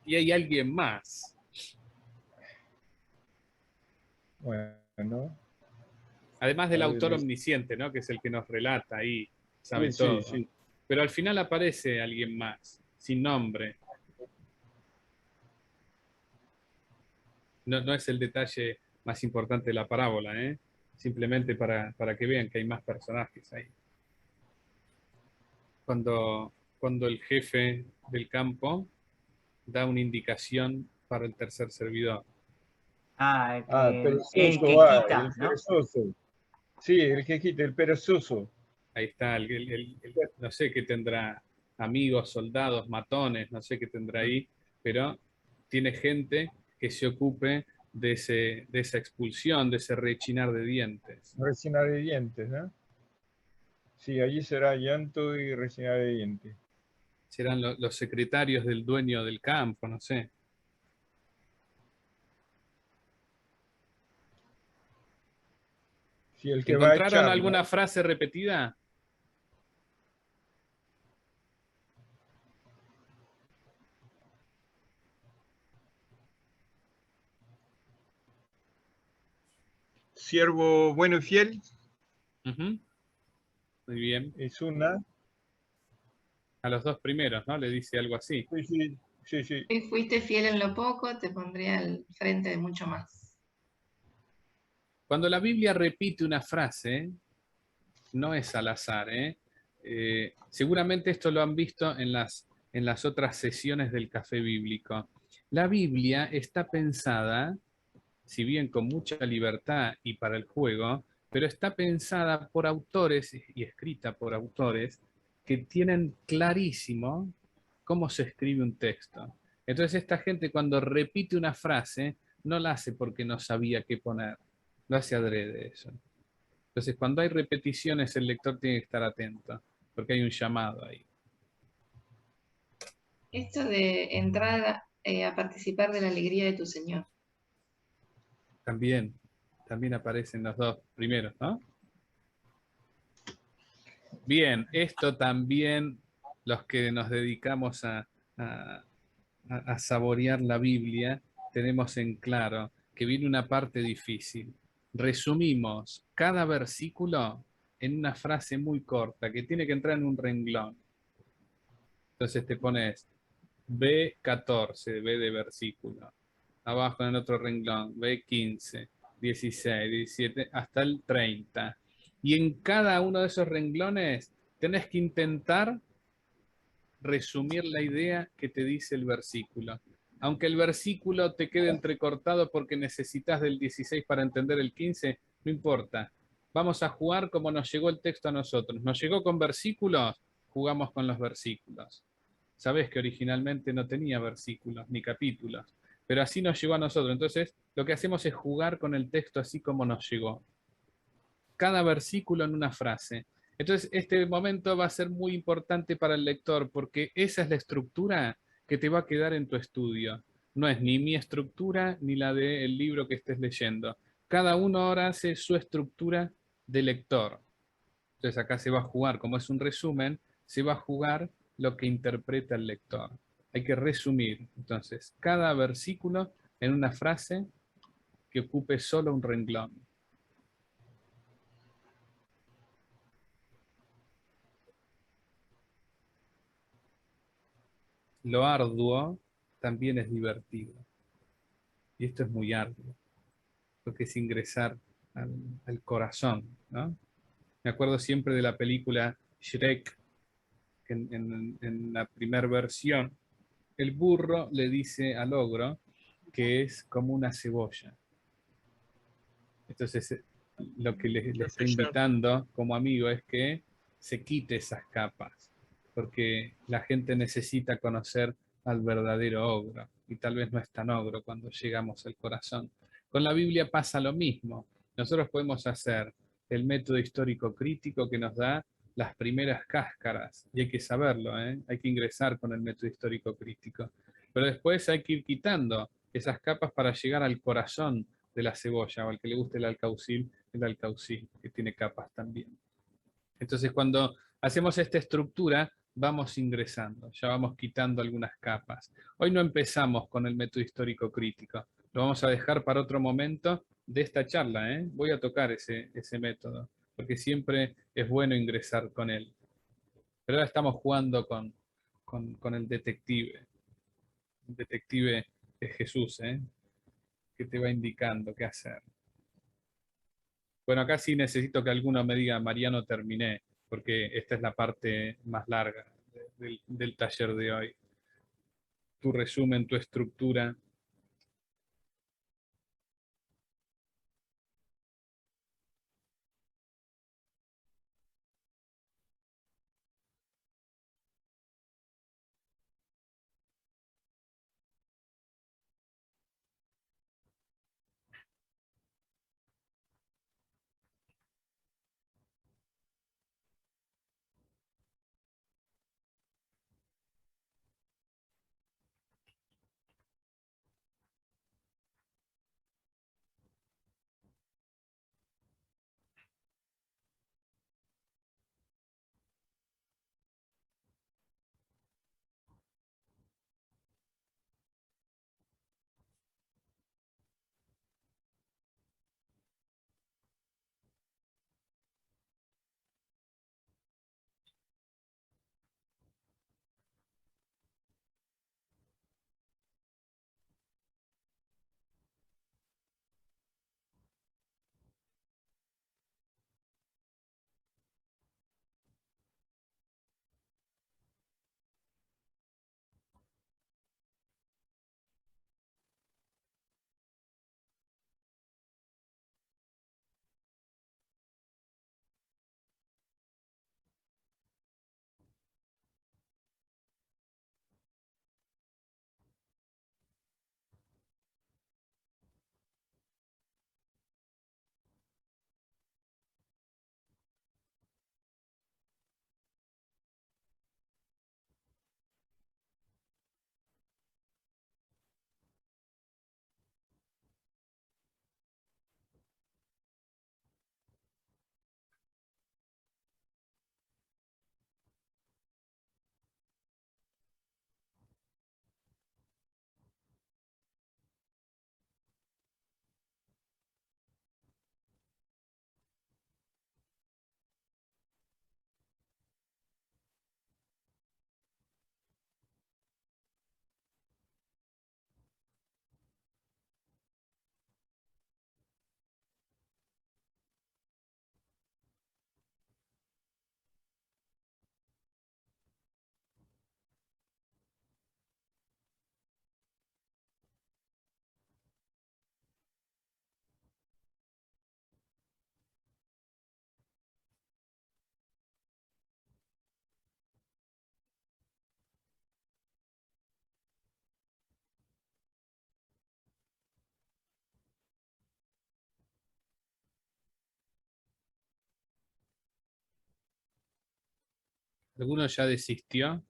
Y hay alguien más. Bueno. Además del autor omnisciente, ¿no? Que es el que nos relata ahí, sabe sí, todo. Sí. Pero al final aparece alguien más, sin nombre. No es el detalle más importante de la parábola, simplemente para que vean que hay más personajes ahí. Cuando el jefe del campo da una indicación para el tercer servidor. El perezoso, que quita, el perezoso. Sí, el que quita, el perezoso. Ahí está, no sé qué tendrá, amigos, soldados, matones, no sé qué tendrá ahí, pero tiene gente que se ocupe de esa expulsión, de ese rechinar de dientes. Rechinar de dientes, ¿no? Sí, allí será llanto y rechinar de dientes. Serán los secretarios del dueño del campo, no sé. Si el que va a ¿Encontraron echar, alguna ¿no? frase repetida? Siervo bueno y fiel Ujú. Muy bien. es una. A los dos primeros, ¿no? Le dice algo así. Sí, sí, sí, sí. Si fuiste fiel en lo poco, te pondría al frente de mucho más. Cuando la Biblia repite una frase, no es al azar, ¿eh? Seguramente esto lo han visto en las otras sesiones del café bíblico. La Biblia está pensada, si bien con mucha libertad y para el juego, pero está pensada por autores y escrita por autores que tienen clarísimo cómo se escribe un texto. Entonces esta gente cuando repite una frase, no la hace porque no sabía qué poner, lo hace adrede eso. Entonces cuando hay repeticiones el lector tiene que estar atento, porque hay un llamado ahí. Esto de entrar a participar de la alegría de tu Señor. También aparecen los dos primeros, ¿no? Bien, esto también los que nos dedicamos a saborear la Biblia, tenemos en claro que viene una parte difícil. Resumimos cada versículo en una frase muy corta que tiene que entrar en un renglón. Entonces te pones B14, B de versículo. Abajo en otro renglón, B15, 16, 17, hasta el 30. Y en cada uno de esos renglones tenés que intentar resumir la idea que te dice el versículo. Aunque el versículo te quede entrecortado porque necesitas del 16 para entender el 15, no importa. Vamos a jugar como nos llegó el texto a nosotros. Nos llegó con versículos, jugamos con los versículos. Sabés que originalmente no tenía versículos ni capítulos, pero así nos llegó a nosotros. Entonces, lo que hacemos es jugar con el texto así como nos llegó. Cada versículo en una frase. Entonces, este momento va a ser muy importante para el lector porque esa es la estructura que te va a quedar en tu estudio. No es ni mi estructura ni la del libro que estés leyendo. Cada uno ahora hace su estructura de lector. Entonces acá se va a jugar, como es un resumen, se va a jugar lo que interpreta el lector. Hay que resumir, entonces, cada versículo en una frase que ocupe solo un renglón. Lo arduo también es divertido. Y esto es muy arduo, porque es ingresar al corazón, ¿no? Me acuerdo siempre de la película Shrek, que en la primera versión, el burro le dice al ogro que es como una cebolla. Entonces, lo que le está invitando como amigo es que se quite esas capas, porque la gente necesita conocer al verdadero ogro, y tal vez no es tan ogro cuando llegamos al corazón. Con la Biblia pasa lo mismo. Nosotros podemos hacer el método histórico crítico que nos da las primeras cáscaras, y hay que saberlo, ¿eh? Hay que ingresar con el método histórico crítico. Pero después hay que ir quitando esas capas para llegar al corazón de la cebolla, o al que le guste el alcaucil, que tiene capas también. Entonces, cuando hacemos esta estructura, vamos ingresando, ya vamos quitando algunas capas. Hoy no empezamos con el método histórico crítico, lo vamos a dejar para otro momento de esta charla, ¿eh? Voy a tocar ese método, porque siempre es bueno ingresar con él. Pero ahora estamos jugando con el detective. El detective es Jesús, ¿eh? Que te va indicando qué hacer. Bueno, acá sí necesito que alguno me diga, Mariano, terminé, porque esta es la parte más larga del taller de hoy. Tu resumen, tu estructura. ¿Alguno ya desistió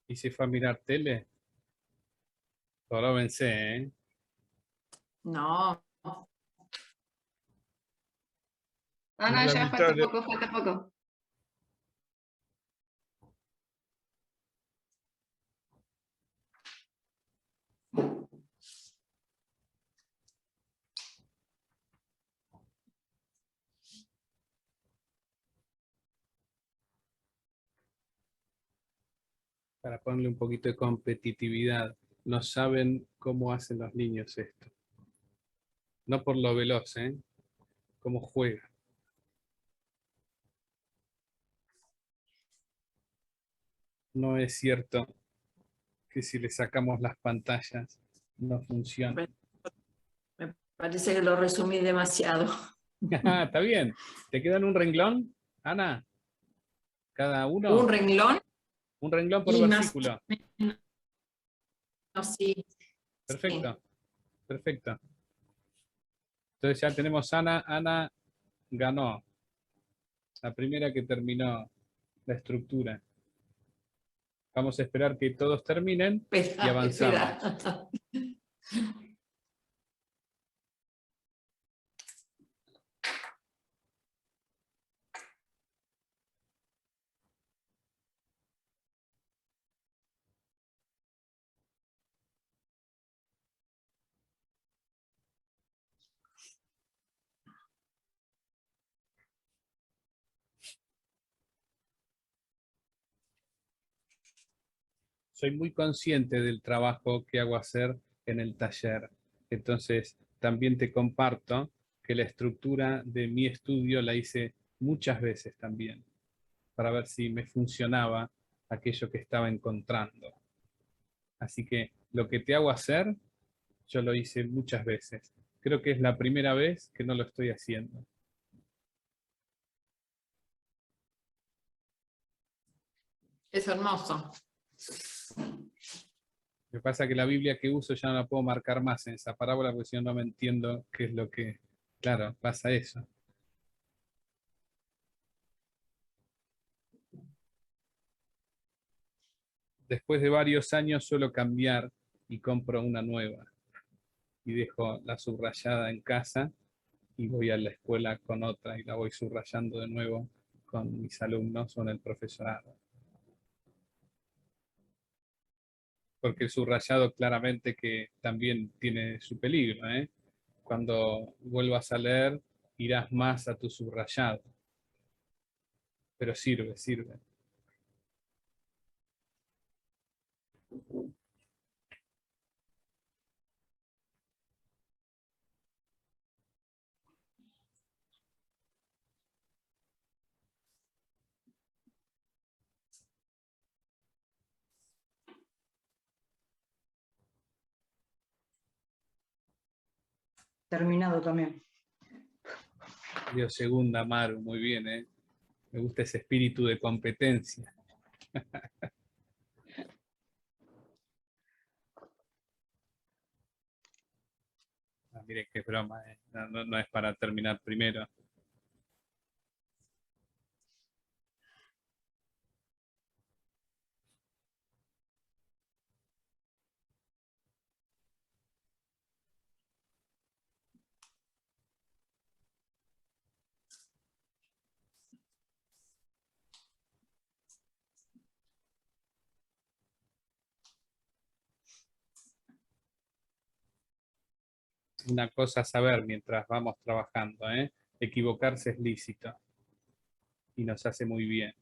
y se fue a mirar tele? Vencí, ¿eh? No. No, En no, la ya mitad falta de- poco, falta poco. Para ponerle un poquito de competitividad. No saben cómo hacen los niños esto. No por lo veloz, ¿eh? Cómo juegan. No es cierto que si le sacamos las pantallas no funciona. Me parece que lo resumí demasiado. Está bien. ¿Te quedan un renglón, Ana? ¿Cada uno? ¿Un renglón? Un renglón por Y más versículo. No, sí. Perfecto. Perfecto. Entonces ya tenemos Ana. Ana ganó. La primera que terminó la estructura. Vamos a esperar que todos terminen y avanzamos. Espera. Soy muy consciente del trabajo que hago hacer en el taller. Entonces, también te comparto que la estructura de mi estudio la hice muchas veces también, para ver si me funcionaba aquello que estaba encontrando. Así que lo que te hago hacer, yo lo hice muchas veces. Creo que es la primera vez que no lo estoy haciendo. Es hermoso. Me pasa que la Biblia que uso ya no la puedo marcar más en esa parábola porque si no, no me entiendo qué es lo que... Claro, pasa eso. Después de varios años suelo cambiar y compro una nueva. Y dejo la subrayada en casa y voy a la escuela con otra y la voy subrayando de nuevo con mis alumnos o en el profesorado. Porque el subrayado claramente que también tiene su peligro, ¿eh? Cuando vuelvas a leer, irás más a tu subrayado. Pero sirve, sirve. Terminado también. Dios segunda, Maru, muy bien, ¿eh? Me gusta ese espíritu de competencia. Miren qué broma, ¿eh? No es para terminar primero. Una cosa a saber mientras vamos trabajando, ¿eh? Equivocarse es lícito y nos hace muy bien.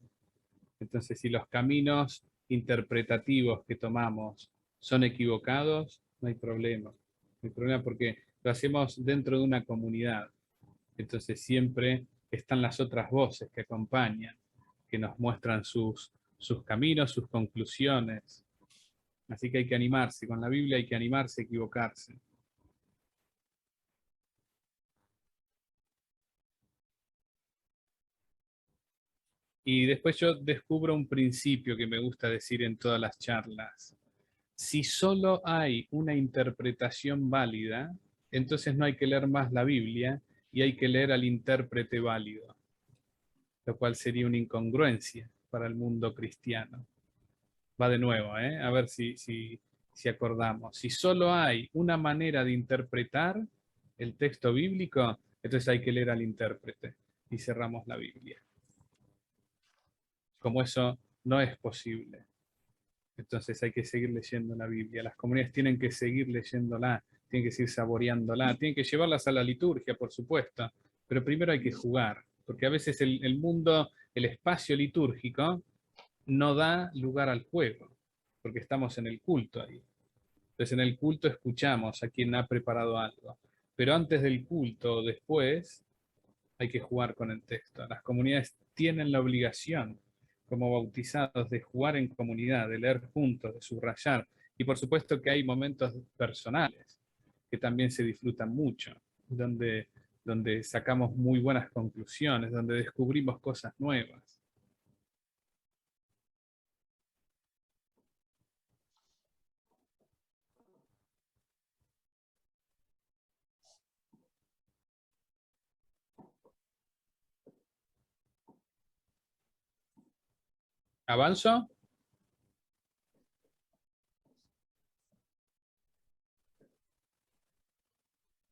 Entonces, si los caminos interpretativos que tomamos son equivocados, no hay problema. No hay problema porque lo hacemos dentro de una comunidad. Entonces, siempre están las otras voces que acompañan, que nos muestran sus caminos, sus conclusiones. Así que hay que animarse. Con la Biblia hay que animarse a equivocarse. Y después yo descubro un principio que me gusta decir en todas las charlas. Si solo hay una interpretación válida, entonces no hay que leer más la Biblia y hay que leer al intérprete válido, lo cual sería una incongruencia. para el mundo cristiano. Va de nuevo, a ver si acordamos. Si solo hay una manera de interpretar el texto bíblico, entonces hay que leer al intérprete y cerramos la Biblia. Como eso no es posible, entonces hay que seguir leyendo la Biblia. Las comunidades tienen que seguir leyéndola, tienen que seguir saboreándola, tienen que llevarlas a la liturgia, por supuesto, pero primero hay que jugar, porque a veces el mundo, el espacio litúrgico, no da lugar al juego, porque estamos en el culto ahí. Entonces en el culto escuchamos a quien ha preparado algo, pero antes del culto o después hay que jugar con el texto. Las comunidades tienen la obligación, como bautizados, de jugar en comunidad, de leer juntos, de subrayar, y por supuesto que hay momentos personales que también se disfrutan mucho, donde sacamos muy buenas conclusiones, donde descubrimos cosas nuevas. ¿Avanzo?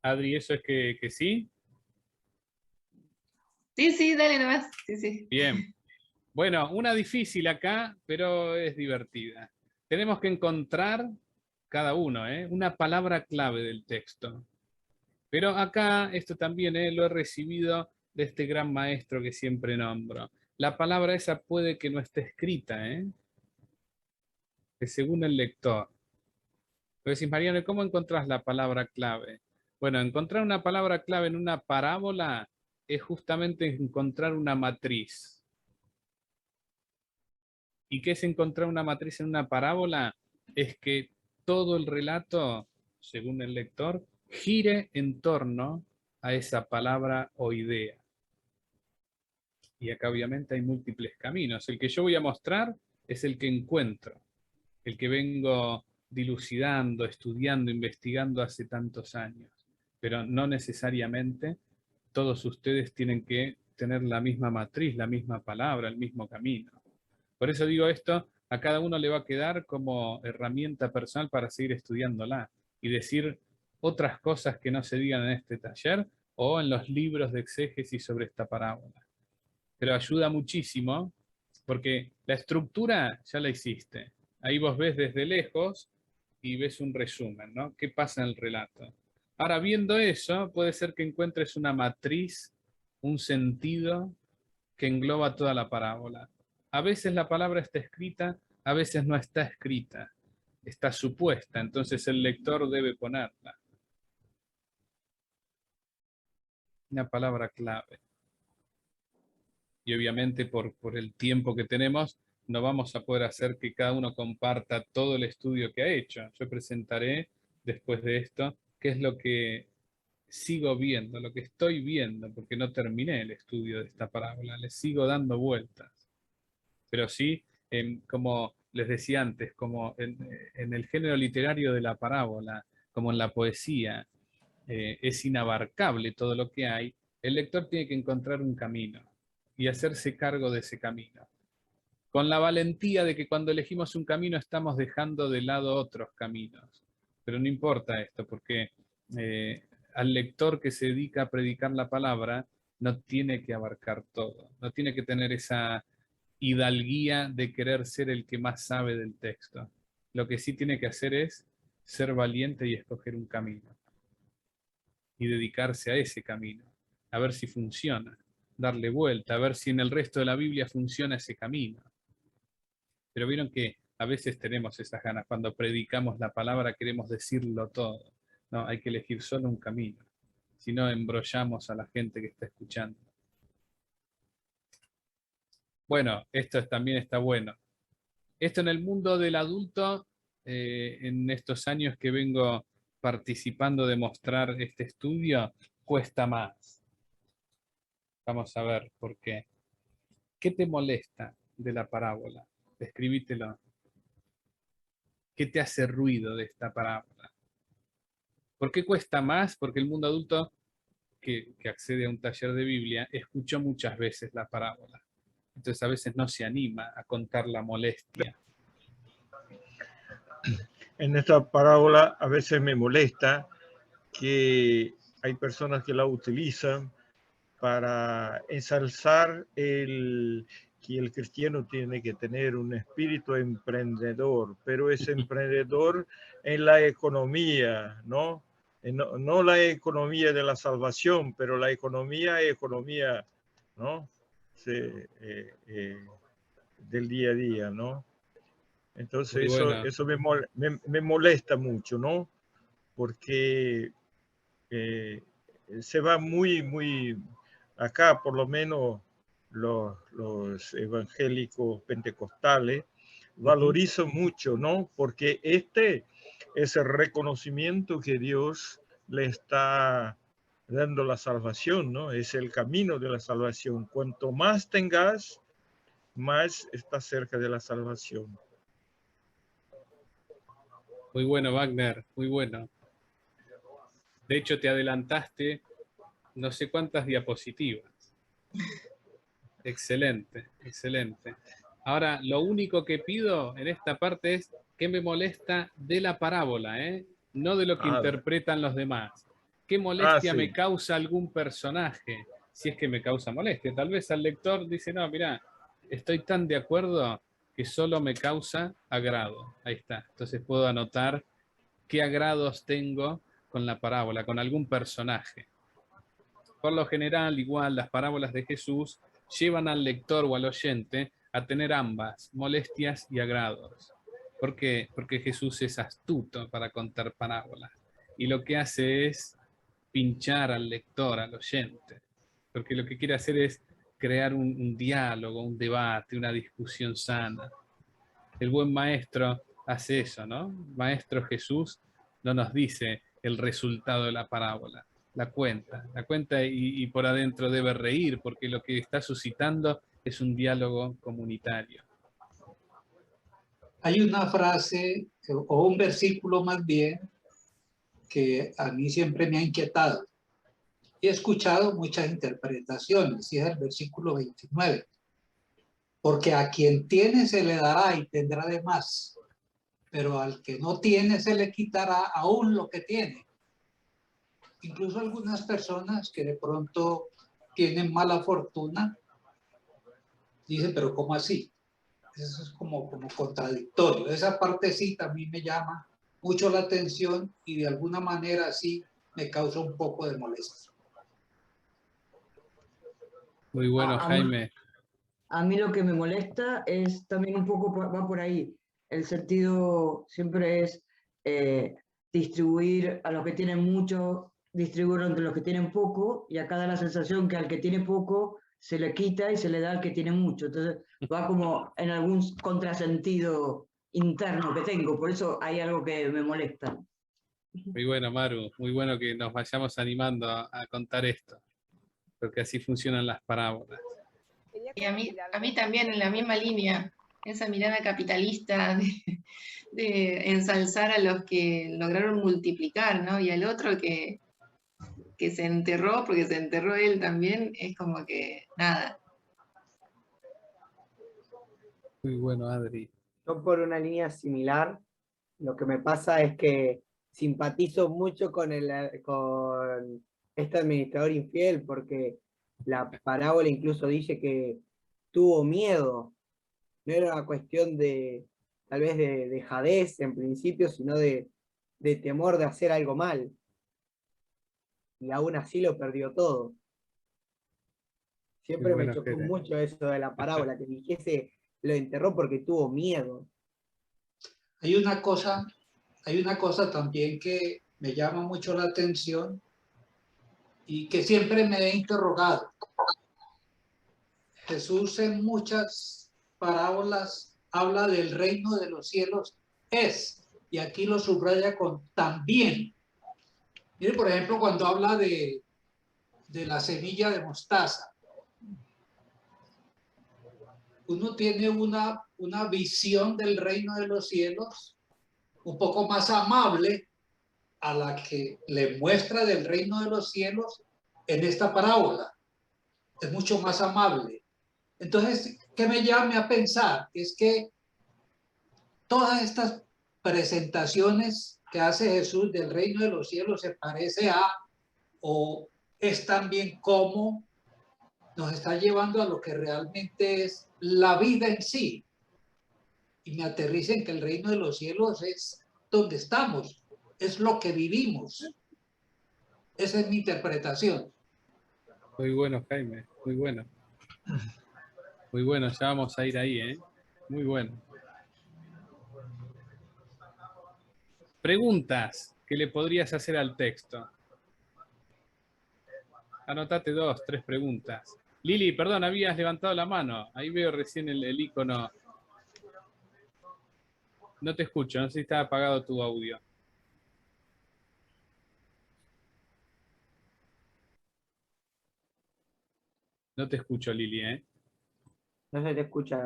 Adri, ¿eso es que sí? Sí, dale nomás. Sí. Bien. Bueno, una difícil acá, pero es divertida. Tenemos que encontrar cada uno, una palabra clave del texto. Pero acá, esto también lo he recibido de este gran maestro que siempre nombro. La palabra esa puede que no esté escrita, que según el lector. Pero decís, Mariano, ¿cómo encontrás la palabra clave? Bueno, encontrar una palabra clave en una parábola es justamente encontrar una matriz. ¿Y qué es encontrar una matriz en una parábola? Es que todo el relato, según el lector, gire en torno a esa palabra o idea. Y acá obviamente hay múltiples caminos. El que yo voy a mostrar es el que encuentro, el que vengo dilucidando, estudiando, investigando hace tantos años. Pero no necesariamente todos ustedes tienen que tener la misma matriz, la misma palabra, el mismo camino. Por eso digo esto, a cada uno le va a quedar como herramienta personal para seguir estudiándola y decir otras cosas que no se digan en este taller o en los libros de exégesis sobre esta parábola. Pero ayuda muchísimo porque la estructura ya la hiciste. Ahí vos ves desde lejos y ves un resumen, ¿no? ¿Qué pasa en el relato? Ahora, viendo eso, puede ser que encuentres una matriz, un sentido que engloba toda la parábola. A veces la palabra está escrita, a veces no está escrita. Está supuesta, entonces el lector debe ponerla. Una palabra clave. Y obviamente por el tiempo que tenemos, no vamos a poder hacer que cada uno comparta todo el estudio que ha hecho. Yo presentaré después de esto qué es lo que sigo viendo, lo que estoy viendo, porque no terminé el estudio de esta parábola, le sigo dando vueltas. Pero sí, como les decía antes, como en el género literario de la parábola, como en la poesía, es inabarcable todo lo que hay, el lector tiene que encontrar un camino y hacerse cargo de ese camino. Con la valentía de que cuando elegimos un camino estamos dejando de lado otros caminos. Pero no importa esto, porque al lector que se dedica a predicar la palabra no tiene que abarcar todo, no tiene que tener esa hidalguía de querer ser el que más sabe del texto. Lo que sí tiene que hacer es ser valiente y escoger un camino. Y dedicarse a ese camino, a ver si funciona, darle vuelta, a ver si en el resto de la Biblia funciona ese camino. Pero vieron que a veces tenemos esas ganas, cuando predicamos la palabra queremos decirlo todo. No, hay que elegir solo un camino, si no embrollamos a la gente que está escuchando. Bueno, esto también está bueno. Esto en el mundo del adulto, en estos años que vengo participando de mostrar este estudio, cuesta más. Vamos a ver por qué. ¿Qué te molesta de la parábola? Describítelo. ¿Qué te hace ruido de esta parábola? ¿Por qué cuesta más? Porque el mundo adulto que accede a un taller de Biblia escuchó muchas veces la parábola. entonces a veces no se anima a contar la molestia. En esta parábola a veces me molesta que hay personas que la utilizan para ensalzar que el cristiano tiene que tener un espíritu emprendedor, pero es emprendedor en la economía, ¿no? No la economía de la salvación, pero la economía, ¿no? Del día a día, ¿no? Entonces Bueno. eso me molesta mucho, ¿no? Porque se va muy, acá por lo menos los evangélicos pentecostales valorizan mucho, ¿no? Porque este es el reconocimiento que Dios le está dando la salvación, ¿no? Es el camino de la salvación. Cuanto más tengas, más estás cerca de la salvación. Muy bueno, Wagner, muy bueno. De hecho, te adelantaste no sé cuántas diapositivas. Excelente, excelente. Ahora, lo único que pido en esta parte es qué me molesta de la parábola, no de lo que interpretan los demás. ¿Qué molestia sí. me causa algún personaje? Si es que me causa molestia. Tal vez al lector dice, no, mira, estoy tan de acuerdo que solo me causa agrado. Ahí está. Entonces puedo anotar qué agrados tengo con la parábola, con algún personaje. Por lo general, igual, las parábolas de Jesús llevan al lector o al oyente a tener ambas, molestias y agrados. ¿Por qué? Porque Jesús es astuto para contar parábolas. Y lo que hace es pinchar al lector, al oyente. Porque lo que quiere hacer es crear un diálogo, un debate, una discusión sana. El buen maestro hace eso, ¿no? Maestro Jesús no nos dice el resultado de la parábola. La cuenta y por adentro debe reír, porque lo que está suscitando es un diálogo comunitario. Hay una frase o un versículo más bien que a mí siempre me ha inquietado. He escuchado muchas interpretaciones y es el versículo 29. Porque a quien tiene se le dará y tendrá de más, pero al que no tiene se le quitará aún lo que tiene. Incluso algunas personas que de pronto tienen mala fortuna dicen, pero ¿cómo así? Eso es como contradictorio. Esa partecita a mí me llama mucho la atención y de alguna manera sí me causa un poco de molestia. Muy bueno, Jaime. A mí lo que me molesta es también un poco, va por ahí. El sentido siempre es distribuir a los que tienen mucho, distribuirlo entre los que tienen poco, y acá da la sensación que al que tiene poco se le quita y se le da al que tiene mucho. Entonces va como en algún contrasentido interno que tengo, por eso hay algo que me molesta. Muy bueno, Maru, muy bueno que nos vayamos animando a contar esto, porque así funcionan las parábolas. Y a mí también en la misma línea, esa mirada capitalista de ensalzar a los que lograron multiplicar, ¿no? Y al otro que se enterró, porque se enterró él también, es como que nada. Muy bueno, Adri. Yo por una línea similar, lo que me pasa es que simpatizo mucho con este administrador infiel, porque la parábola incluso dice que tuvo miedo. No era una cuestión de, tal vez de dejadez en principio, sino de temor de hacer algo mal. Y aún así lo perdió todo. Siempre me chocó mucho eso de la parábola, que dijese, lo enterró porque tuvo miedo. Hay una cosa también que me llama mucho la atención y que siempre me he interrogado. Jesús en muchas parábolas habla del reino de los cielos es, y aquí lo subraya con también. Mire, por ejemplo, cuando habla de la semilla de mostaza, uno tiene una visión del reino de los cielos un poco más amable a la que le muestra del reino de los cielos en esta parábola. Es mucho más amable. Entonces, que me llame a pensar es que todas estas presentaciones que hace Jesús del reino de los cielos se parece a, o es también como nos está llevando a lo que realmente es la vida en sí. Y me aterriza en que el reino de los cielos es donde estamos, es lo que vivimos. Esa es mi interpretación. Muy bueno, Jaime, muy bueno. Muy bueno, ya vamos a ir ahí, ¿eh? Muy bueno. Preguntas que le podrías hacer al texto. Anotate 2, 3 preguntas. Lili, perdón, habías levantado la mano. Ahí veo recién el icono. No te escucho, no sé si está apagado tu audio. No te escucho, Lili, ¿eh? No se te escucha.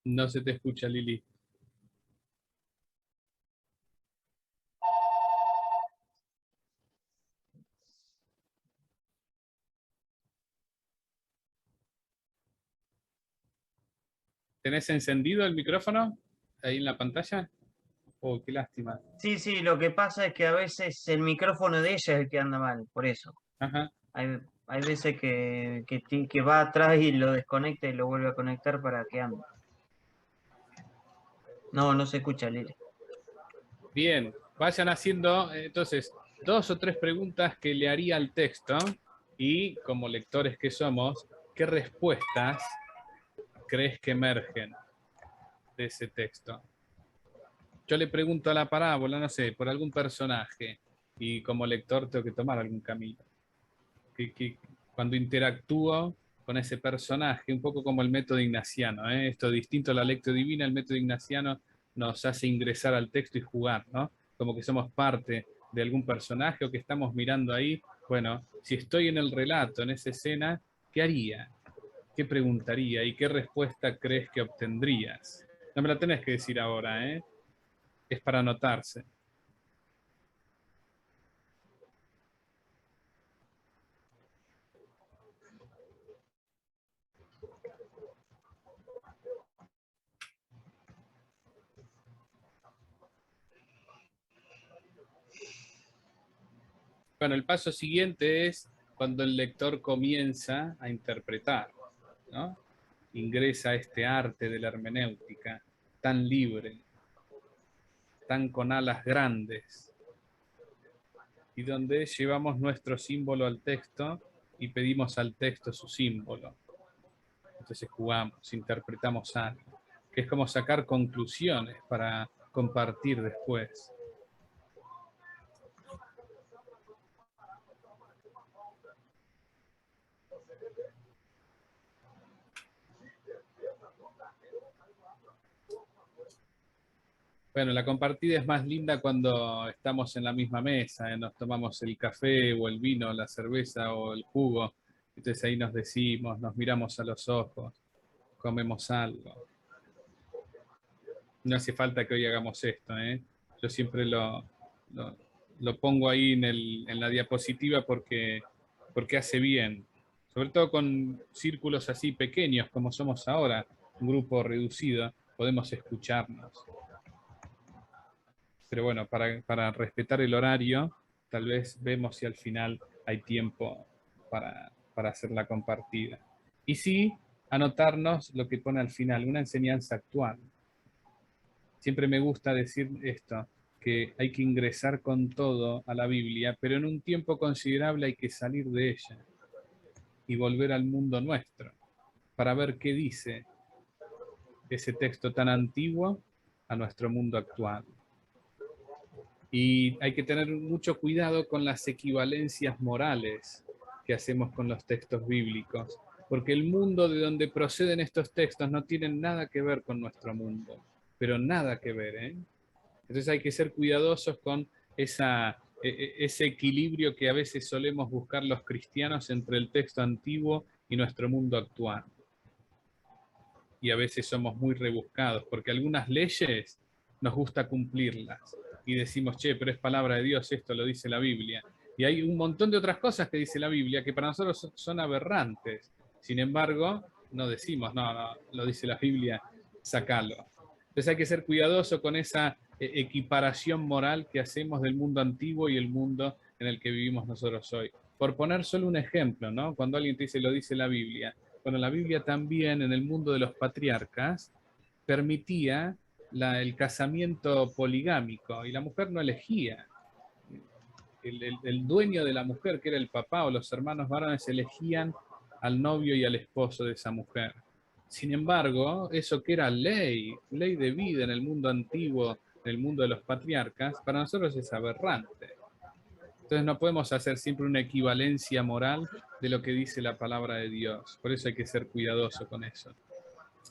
No se te escucha, Lili. ¿Tenés encendido el micrófono ahí en la pantalla? Oh, qué lástima. Sí, sí, lo que pasa es que a veces el micrófono de ella es el que anda mal, por eso. Ajá. Hay veces que va atrás y lo desconecta y lo vuelve a conectar para que ande. No se escucha, Lili. Bien, vayan haciendo entonces 2 o 3 preguntas que le haría al texto y como lectores que somos, ¿qué respuestas crees que emergen de ese texto? Yo le pregunto a la parábola, no sé, por algún personaje y como lector tengo que tomar algún camino. Que cuando interactúo con ese personaje, un poco como el método ignaciano, esto distinto a la lectio divina, el método ignaciano nos hace ingresar al texto y jugar, ¿no? Como que somos parte de algún personaje o que estamos mirando ahí. Bueno, si estoy en el relato, en esa escena, ¿qué haría? ¿Qué preguntaría? ¿Y qué respuesta crees que obtendrías? No me la tenés que decir ahora, ¿eh? Es para anotarse. Bueno, el paso siguiente es cuando el lector comienza a interpretar, ¿no? Ingresa a este arte de la hermenéutica tan libre, tan con alas grandes, y donde llevamos nuestro símbolo al texto y pedimos al texto su símbolo. Entonces jugamos, interpretamos algo, que es como sacar conclusiones para compartir después. Bueno, la compartida es más linda cuando estamos en la misma mesa, nos tomamos el café o el vino, la cerveza o el jugo. Entonces ahí nos decimos, nos miramos a los ojos, comemos algo. No hace falta que hoy hagamos esto, ¿eh? Yo siempre lo pongo ahí en la diapositiva porque hace bien. Sobre todo con círculos así pequeños como somos ahora, un grupo reducido, podemos escucharnos. Pero bueno, para respetar el horario, tal vez vemos si al final hay tiempo para hacer la compartida. Y sí, anotarnos lo que pone al final, una enseñanza actual. Siempre me gusta decir esto, que hay que ingresar con todo a la Biblia, pero en un tiempo considerable hay que salir de ella y volver al mundo nuestro, para ver qué dice ese texto tan antiguo a nuestro mundo actual. Y hay que tener mucho cuidado con las equivalencias morales que hacemos con los textos bíblicos, porque el mundo de donde proceden estos textos no tiene nada que ver con nuestro mundo, pero nada que ver, ¿eh? Entonces hay que ser cuidadosos con esa ese equilibrio que a veces solemos buscar los cristianos entre el texto antiguo y nuestro mundo actual. Y a veces somos muy rebuscados, porque algunas leyes nos gusta cumplirlas. Y decimos, che, pero es palabra de Dios, esto lo dice la Biblia. Y hay un montón de otras cosas que dice la Biblia que para nosotros son aberrantes. Sin embargo, no decimos, no, lo dice la Biblia, sacalo. Entonces hay que ser cuidadoso con esa equiparación moral que hacemos del mundo antiguo y el mundo en el que vivimos nosotros hoy. Por poner solo un ejemplo, ¿no? Cuando alguien te dice, lo dice la Biblia. Bueno, la Biblia también en el mundo de los patriarcas permitía el casamiento poligámico y la mujer no elegía. El dueño de la mujer, que era el papá o los hermanos varones, elegían al novio y al esposo de esa mujer. Sin embargo, eso que era ley de vida en el mundo antiguo, en el mundo de los patriarcas, para nosotros es aberrante. Entonces no podemos hacer siempre una equivalencia moral de lo que dice la palabra de Dios. Por eso hay que ser cuidadoso con eso.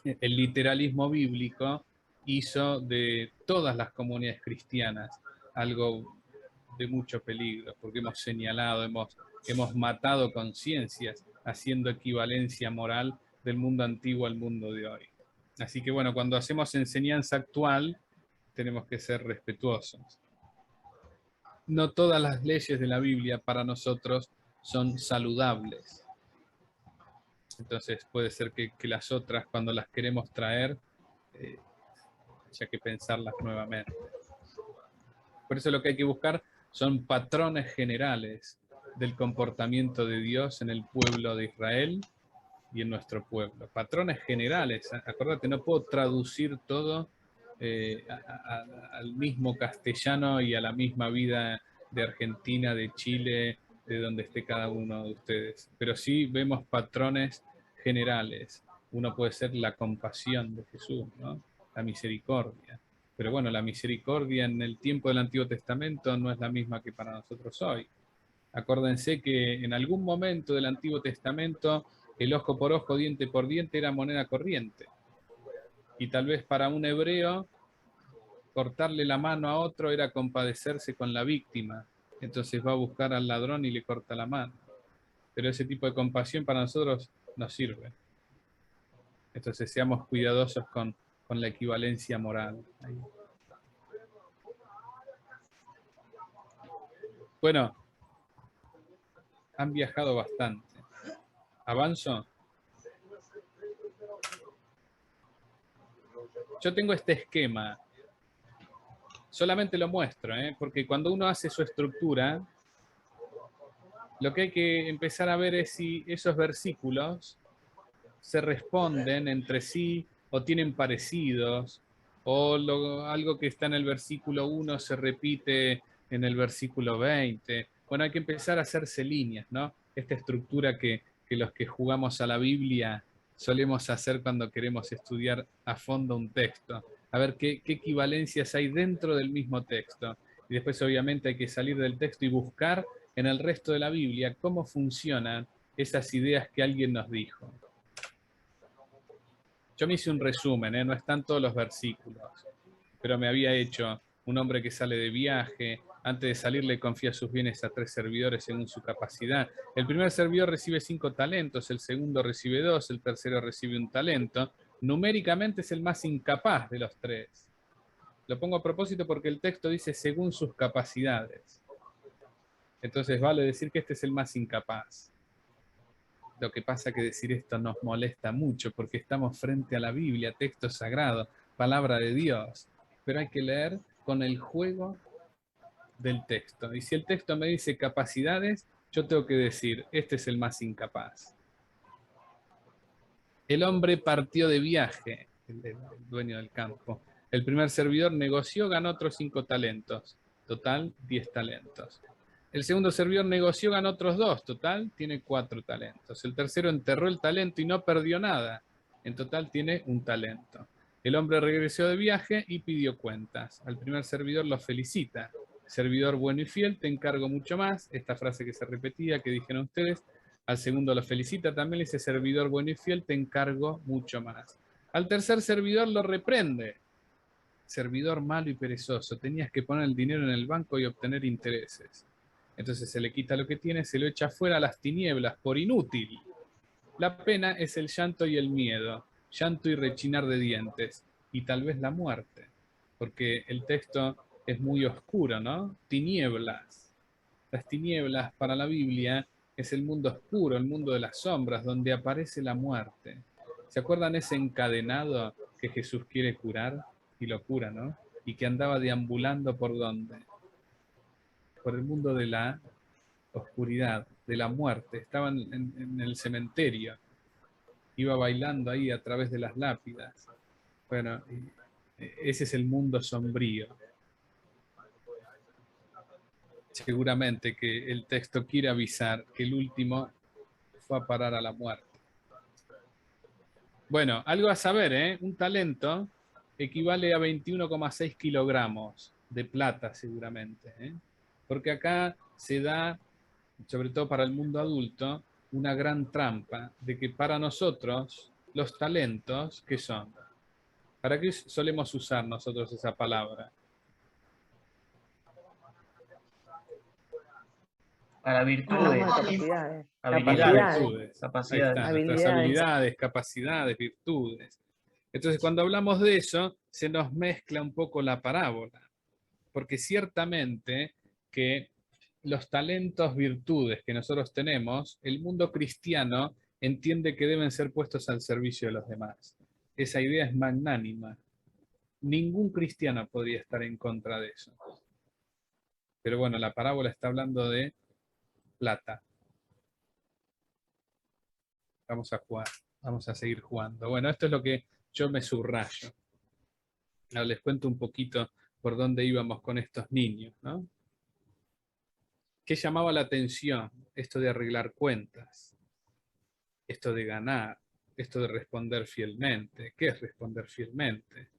El literalismo bíblico hizo de todas las comunidades cristianas algo de mucho peligro, porque hemos señalado, hemos matado conciencias haciendo equivalencia moral del mundo antiguo al mundo de hoy. Así que bueno, cuando hacemos enseñanza actual, tenemos que ser respetuosos. No todas las leyes de la Biblia para nosotros son saludables. Entonces puede ser que las otras, cuando las queremos traer, haya que pensarlas nuevamente. Por eso lo que hay que buscar son patrones generales del comportamiento de Dios en el pueblo de Israel y en nuestro pueblo. Patrones generales. Acordate, no puedo traducir todo al mismo castellano y a la misma vida de Argentina, de Chile, de donde esté cada uno de ustedes. Pero sí vemos patrones generales. Uno puede ser la compasión de Jesús, ¿no? La misericordia. Pero bueno, la misericordia en el tiempo del Antiguo Testamento no es la misma que para nosotros hoy. Acuérdense que en algún momento del Antiguo Testamento el ojo por ojo, diente por diente era moneda corriente. Y tal vez para un hebreo cortarle la mano a otro era compadecerse con la víctima. Entonces va a buscar al ladrón y le corta la mano. Pero ese tipo de compasión para nosotros no sirve. Entonces seamos cuidadosos con la equivalencia moral. Ahí. Bueno, han viajado bastante. ¿Avanzo? Yo tengo este esquema. Solamente lo muestro, porque cuando uno hace su estructura, lo que hay que empezar a ver es si esos versículos se responden entre sí o tienen parecidos, o algo que está en el versículo 1 se repite en el versículo 20. Bueno, hay que empezar a hacerse líneas, ¿no? Esta estructura que los que jugamos a la Biblia solemos hacer cuando queremos estudiar a fondo un texto. A ver qué equivalencias hay dentro del mismo texto. Y después obviamente hay que salir del texto y buscar en el resto de la Biblia cómo funcionan esas ideas que alguien nos dijo. Yo me hice un resumen, no están todos los versículos, pero me había hecho un hombre que sale de viaje, antes de salir le confía sus bienes a 3 servidores según su capacidad. El primer servidor recibe 5 talentos, el segundo recibe 2, el tercero recibe 1 talento. Numéricamente es el más incapaz de los 3. Lo pongo a propósito porque el texto dice según sus capacidades. Entonces vale decir que este es el más incapaz. Lo que pasa que decir esto nos molesta mucho porque estamos frente a la Biblia, texto sagrado, palabra de Dios. Pero hay que leer con el juego del texto. Y si el texto me dice capacidades, yo tengo que decir, este es el más incapaz. El hombre partió de viaje, el dueño del campo. El primer servidor negoció, ganó otros 5 talentos. Total, 10 talentos. El segundo servidor negoció, ganó otros 2. Total, tiene 4 talentos. El tercero enterró el talento y no perdió nada. En total tiene 1 talento. El hombre regresó de viaje y pidió cuentas. Al primer servidor lo felicita. Servidor bueno y fiel, te encargo mucho más. Esta frase que se repetía, que dijeron ustedes. Al segundo lo felicita, también le dice servidor bueno y fiel, te encargo mucho más. Al tercer servidor lo reprende. servidor malo y perezoso, tenías que poner el dinero en el banco y obtener intereses. Entonces se le quita lo que tiene, se lo echa fuera a las tinieblas por inútil. La pena es el llanto y el miedo, llanto y rechinar de dientes, y tal vez la muerte, porque el texto es muy oscuro, ¿no? Tinieblas. Las tinieblas para la Biblia es el mundo oscuro, el mundo de las sombras, donde aparece la muerte. ¿Se acuerdan ese encadenado que Jesús quiere curar? Y lo cura, ¿no? Y que andaba deambulando por ¿dónde? Por el mundo de la oscuridad, de la muerte. Estaba en el cementerio. Iba bailando ahí a través de las lápidas. Bueno, ese es el mundo sombrío. Seguramente que el texto quiere avisar que el último fue a parar a la muerte. Bueno, algo a saber, ¿eh? Un talento equivale a 21,6 kilogramos de plata seguramente, ¿eh? Porque acá se da, sobre todo para el mundo adulto, una gran trampa de que para nosotros los talentos, ¿qué son? ¿Para qué solemos usar nosotros esa palabra? Para virtudes, Capacidades. habilidades, Ahí están, nuestras habilidades, capacidades, virtudes. Entonces, cuando hablamos de eso, se nos mezcla un poco la parábola, porque ciertamente que los talentos, virtudes que nosotros tenemos, el mundo cristiano entiende que deben ser puestos al servicio de los demás. Esa idea es magnánima. Ningún cristiano podría estar en contra de eso. Pero bueno, la parábola está hablando de plata. Vamos a jugar, vamos a seguir jugando. Bueno, esto es lo que yo me subrayo. Ahora les cuento un poquito por dónde íbamos con estos niños, ¿no? ¿Qué llamaba la atención? Esto de arreglar cuentas, esto de ganar, esto de responder fielmente. ¿Qué es responder fielmente?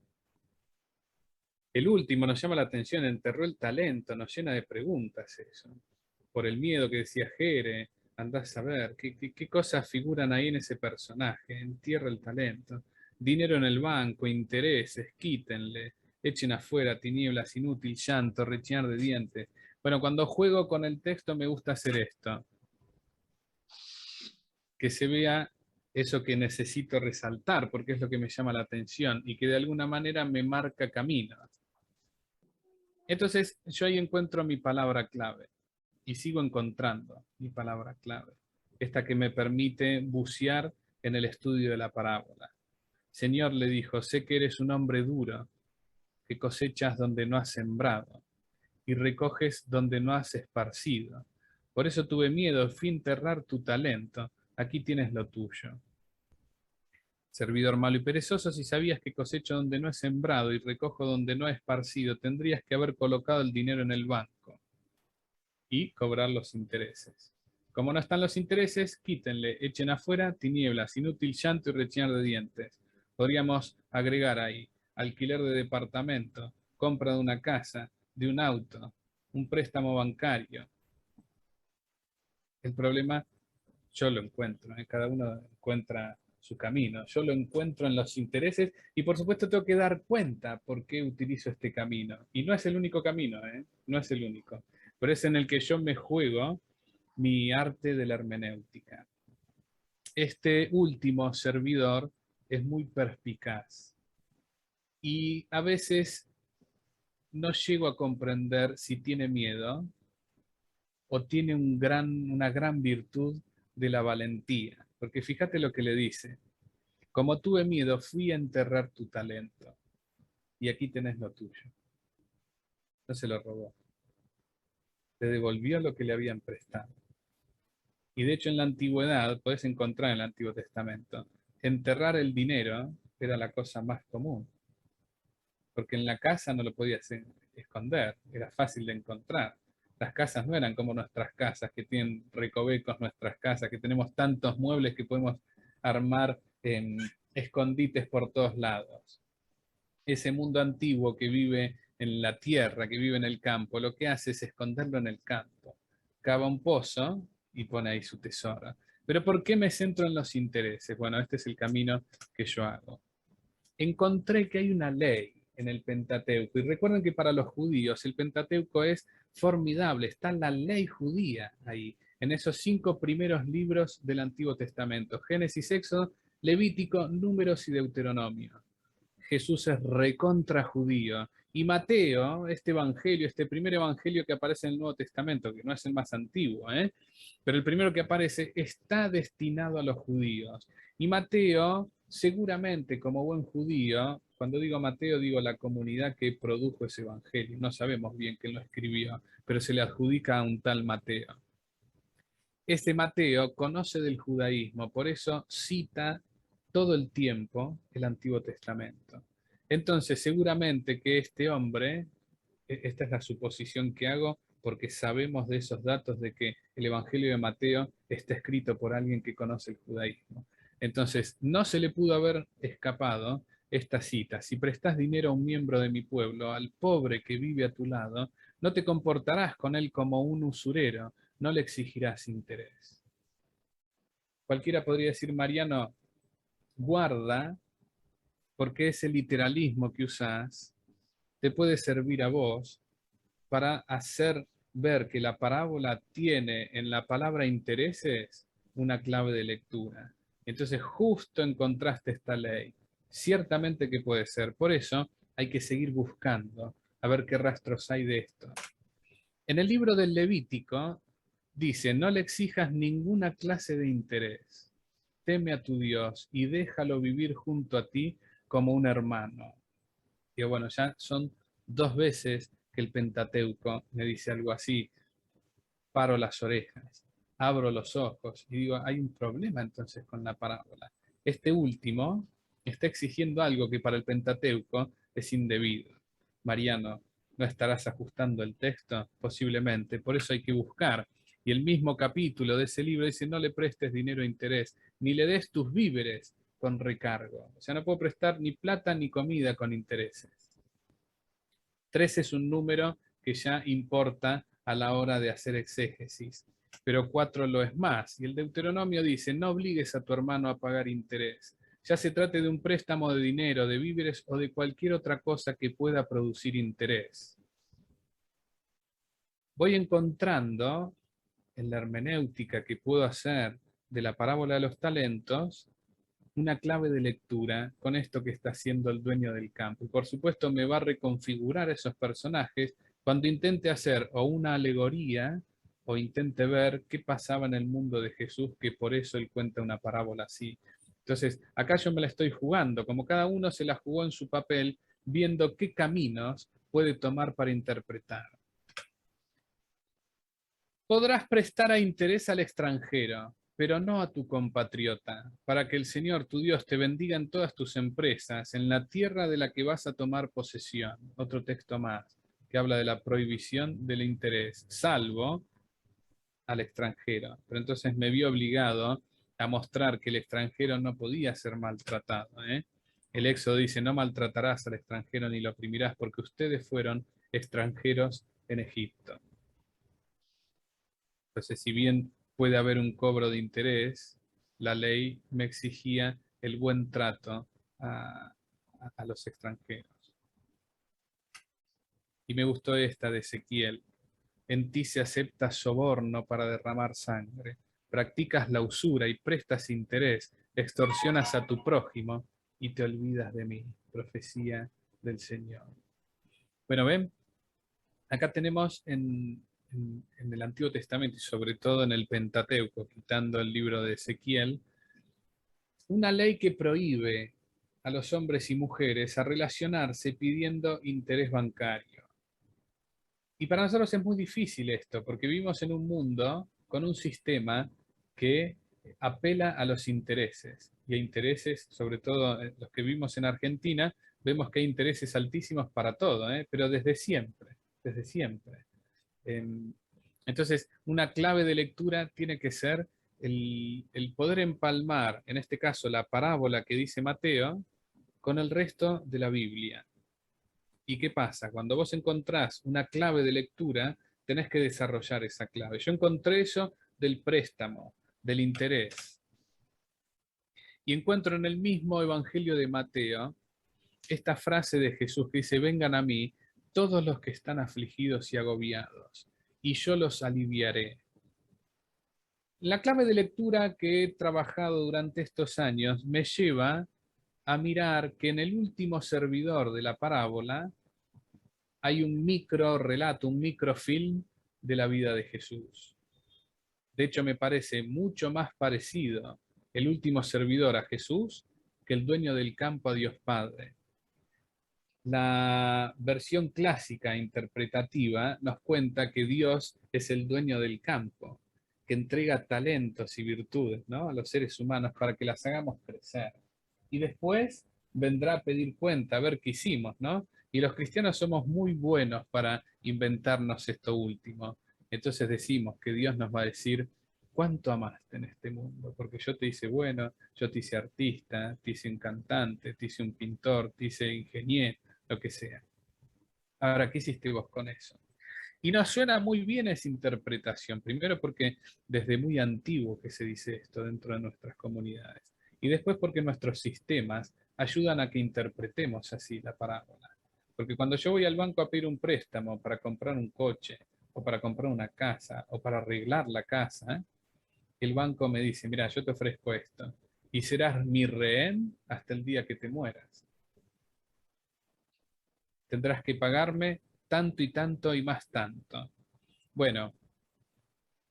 El último nos llama la atención, enterró el talento, nos llena de preguntas eso. Por el miedo que decía Jere, andás a ver, ¿qué cosas figuran ahí en ese personaje? Entierra el talento. Dinero en el banco, intereses, quítenle, echen afuera, tinieblas, inútil, llanto, rechinar de dientes. Bueno, cuando juego con el texto me gusta hacer esto. Que se vea eso que necesito resaltar, porque es lo que me llama la atención y que de alguna manera me marca caminos. Entonces, yo ahí encuentro mi palabra clave y sigo encontrando mi palabra clave, esta que me permite bucear en el estudio de la parábola. Señor, le dijo, sé que eres un hombre duro, que cosechas donde no has sembrado y recoges donde no has esparcido. Por eso tuve miedo, fui a enterrar tu talento. Aquí tienes lo tuyo. Servidor malo y perezoso, si sabías que cosecho donde no he sembrado y recojo donde no he esparcido, tendrías que haber colocado el dinero en el banco y cobrar los intereses. Como no están los intereses, quítenle, echen afuera, tinieblas, inútil llanto y rechinar de dientes. Podríamos agregar ahí, alquiler de departamento, compra de una casa, de un auto, un préstamo bancario. El problema, yo lo encuentro, cada uno encuentra su camino. Yo lo encuentro en los intereses y por supuesto tengo que dar cuenta por qué utilizo este camino. Y no es el único camino, no es el único. Pero es en el que yo me juego mi arte de la hermenéutica. Este último servidor es muy perspicaz y a veces no llego a comprender si tiene miedo o tiene una gran virtud de la valentía. Porque fíjate lo que le dice. Como tuve miedo, fui a enterrar tu talento. Y aquí tenés lo tuyo. No se lo robó. Le devolvió lo que le habían prestado. Y de hecho en la antigüedad, podés encontrar en el Antiguo Testamento, enterrar el dinero era la cosa más común. Porque en la casa no lo podías esconder, era fácil de encontrar. Las casas no eran como nuestras casas, que tienen recovecos nuestras casas, que tenemos tantos muebles que podemos armar escondites por todos lados. Ese mundo antiguo que vive en la tierra, que vive en el campo, lo que hace es esconderlo en el campo. Cava un pozo y pone ahí su tesoro. Pero ¿por qué me centro en los intereses? Bueno, este es el camino que yo hago. Encontré que hay una ley en el Pentateuco. Y recuerden que para los judíos el Pentateuco es formidable, está la ley judía ahí, en esos 5 primeros libros del Antiguo Testamento: Génesis, Éxodo, Levítico, Números y Deuteronomio. Jesús es recontra judío. Y Mateo, este evangelio, este primer evangelio que aparece en el Nuevo Testamento, que no es el más antiguo, pero el primero que aparece, está destinado a los judíos. Y Mateo, seguramente como buen judío, cuando digo Mateo, digo la comunidad que produjo ese evangelio. No sabemos bien quién lo escribió, pero se le adjudica a un tal Mateo. Este Mateo conoce del judaísmo, por eso cita todo el tiempo el Antiguo Testamento. Entonces, seguramente que este hombre, esta es la suposición que hago, porque sabemos de esos datos de que el Evangelio de Mateo está escrito por alguien que conoce el judaísmo. Entonces, no se le pudo haber escapado esta cita: si prestas dinero a un miembro de mi pueblo, al pobre que vive a tu lado, no te comportarás con él como un usurero, no le exigirás interés. Cualquiera podría decir: Mariano, guarda, porque ese literalismo que usás te puede servir a vos para hacer ver que la parábola tiene en la palabra intereses una clave de lectura. Entonces justo encontraste esta ley. Ciertamente que puede ser. Por eso hay que seguir buscando a ver qué rastros hay de esto. En el libro del Levítico dice: no le exijas ninguna clase de interés. Teme a tu Dios y déjalo vivir junto a ti como un hermano. Y bueno, ya son 2 veces que el Pentateuco me dice algo así. Paro las orejas, abro los ojos y digo: hay un problema entonces con la parábola. Este último está exigiendo algo que para el Pentateuco es indebido. Mariano, ¿no estarás ajustando el texto? Posiblemente, por eso hay que buscar. Y el mismo capítulo de ese libro dice: no le prestes dinero a interés, ni le des tus víveres con recargo. O sea, no puedo prestar ni plata ni comida con intereses. 3 es un número que ya importa a la hora de hacer exégesis, pero 4 lo es más. Y el Deuteronomio dice: no obligues a tu hermano a pagar interés, ya se trate de un préstamo de dinero, de víveres o de cualquier otra cosa que pueda producir interés. Voy encontrando en la hermenéutica que puedo hacer de la parábola de los talentos una clave de lectura con esto que está haciendo el dueño del campo. Y por supuesto me va a reconfigurar esos personajes cuando intente hacer o una alegoría o intente ver qué pasaba en el mundo de Jesús, que por eso él cuenta una parábola así. Entonces, acá yo me la estoy jugando, como cada uno se la jugó en su papel, viendo qué caminos puede tomar para interpretar. Podrás prestar a interés al extranjero, pero no a tu compatriota, para que el Señor tu Dios te bendiga en todas tus empresas, en la tierra de la que vas a tomar posesión. Otro texto más, que habla de la prohibición del interés, salvo al extranjero. Pero entonces me vi obligado a mostrar que el extranjero no podía ser maltratado. El Éxodo dice: no maltratarás al extranjero ni lo oprimirás, porque ustedes fueron extranjeros en Egipto. Entonces, si bien puede haber un cobro de interés, la ley me exigía el buen trato a los extranjeros. Y me gustó esta de Ezequiel: en ti se acepta soborno para derramar sangre, practicas la usura y prestas interés, extorsionas a tu prójimo y te olvidas de mí. Profecía del Señor. Bueno, ven, acá tenemos en el Antiguo Testamento y sobre todo en el Pentateuco, quitando el libro de Ezequiel, una ley que prohíbe a los hombres y mujeres a relacionarse pidiendo interés bancario. Y para nosotros es muy difícil esto, porque vivimos en un mundo con un sistema que apela a los intereses, y a intereses, sobre todo los que vivimos en Argentina, vemos que hay intereses altísimos para todo, pero desde siempre, desde siempre. Entonces, una clave de lectura tiene que ser el poder empalmar, en este caso, la parábola que dice Mateo, con el resto de la Biblia. ¿Y qué pasa? Cuando vos encontrás una clave de lectura, tenés que desarrollar esa clave. Yo encontré eso del préstamo, del interés. Y encuentro en el mismo Evangelio de Mateo esta frase de Jesús que dice, vengan a mí todos los que están afligidos y agobiados, y yo los aliviaré. La clave de lectura que he trabajado durante estos años me lleva a mirar que en el último servidor de la parábola hay un micro relato, un microfilm de la vida de Jesús. De hecho, me parece mucho más parecido el último servidor a Jesús que el dueño del campo a Dios Padre. La versión clásica interpretativa nos cuenta que Dios es el dueño del campo, que entrega talentos y virtudes, ¿no?, a los seres humanos para que las hagamos crecer. Y después vendrá a pedir cuenta, a ver qué hicimos, ¿no? Y los cristianos somos muy buenos para inventarnos esto último. Entonces decimos que Dios nos va a decir, ¿cuánto amaste en este mundo? Porque yo te hice bueno, yo te hice artista, te hice un cantante, te hice un pintor, te hice ingeniero, lo que sea. Ahora, ¿qué hiciste vos con eso? Y nos suena muy bien esa interpretación, primero porque desde muy antiguo que se dice esto dentro de nuestras comunidades, y después porque nuestros sistemas ayudan a que interpretemos así la parábola. Porque cuando yo voy al banco a pedir un préstamo para comprar un coche, o para comprar una casa, o para arreglar la casa, el banco me dice, mira, yo te ofrezco esto, y serás mi rehén hasta el día que te mueras. Tendrás que pagarme tanto y tanto y más tanto. Bueno,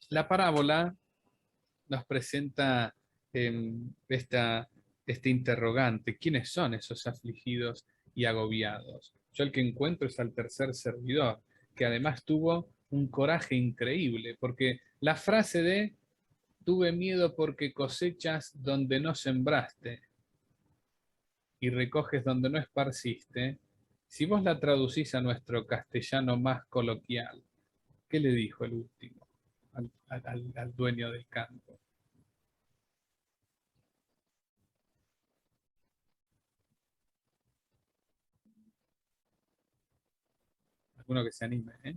la parábola nos presenta este interrogante. ¿Quiénes son esos afligidos y agobiados? Yo el que encuentro es al tercer servidor, que además tuvo un coraje increíble, porque la frase de tuve miedo porque cosechas donde no sembraste y recoges donde no esparciste, si vos la traducís a nuestro castellano más coloquial, ¿qué le dijo el último al dueño del campo? Alguno que se anime, ¿eh?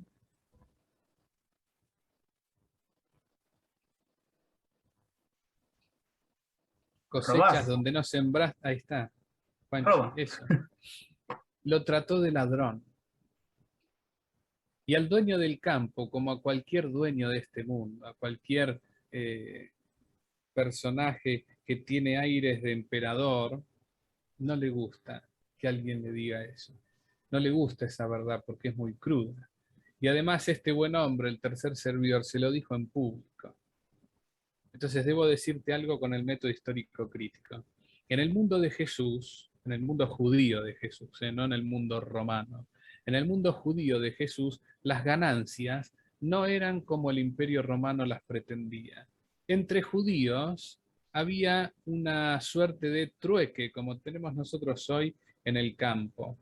Cosechas Robás. donde no sembraste, ahí está, Juanchi, Roba. eso. Lo trató de ladrón. Y al dueño del campo, como a cualquier dueño de este mundo, a cualquier personaje que tiene aires de emperador, no le gusta que alguien le diga eso. No le gusta esa verdad porque es muy cruda. Y además este buen hombre, el tercer servidor, se lo dijo en público. Entonces debo decirte algo con el método histórico crítico. En el mundo de Jesús, en el mundo judío de Jesús, no en el mundo romano, en el mundo judío de Jesús, las ganancias no eran como el imperio romano las pretendía. Entre judíos había una suerte de trueque, como tenemos nosotros hoy en el campo.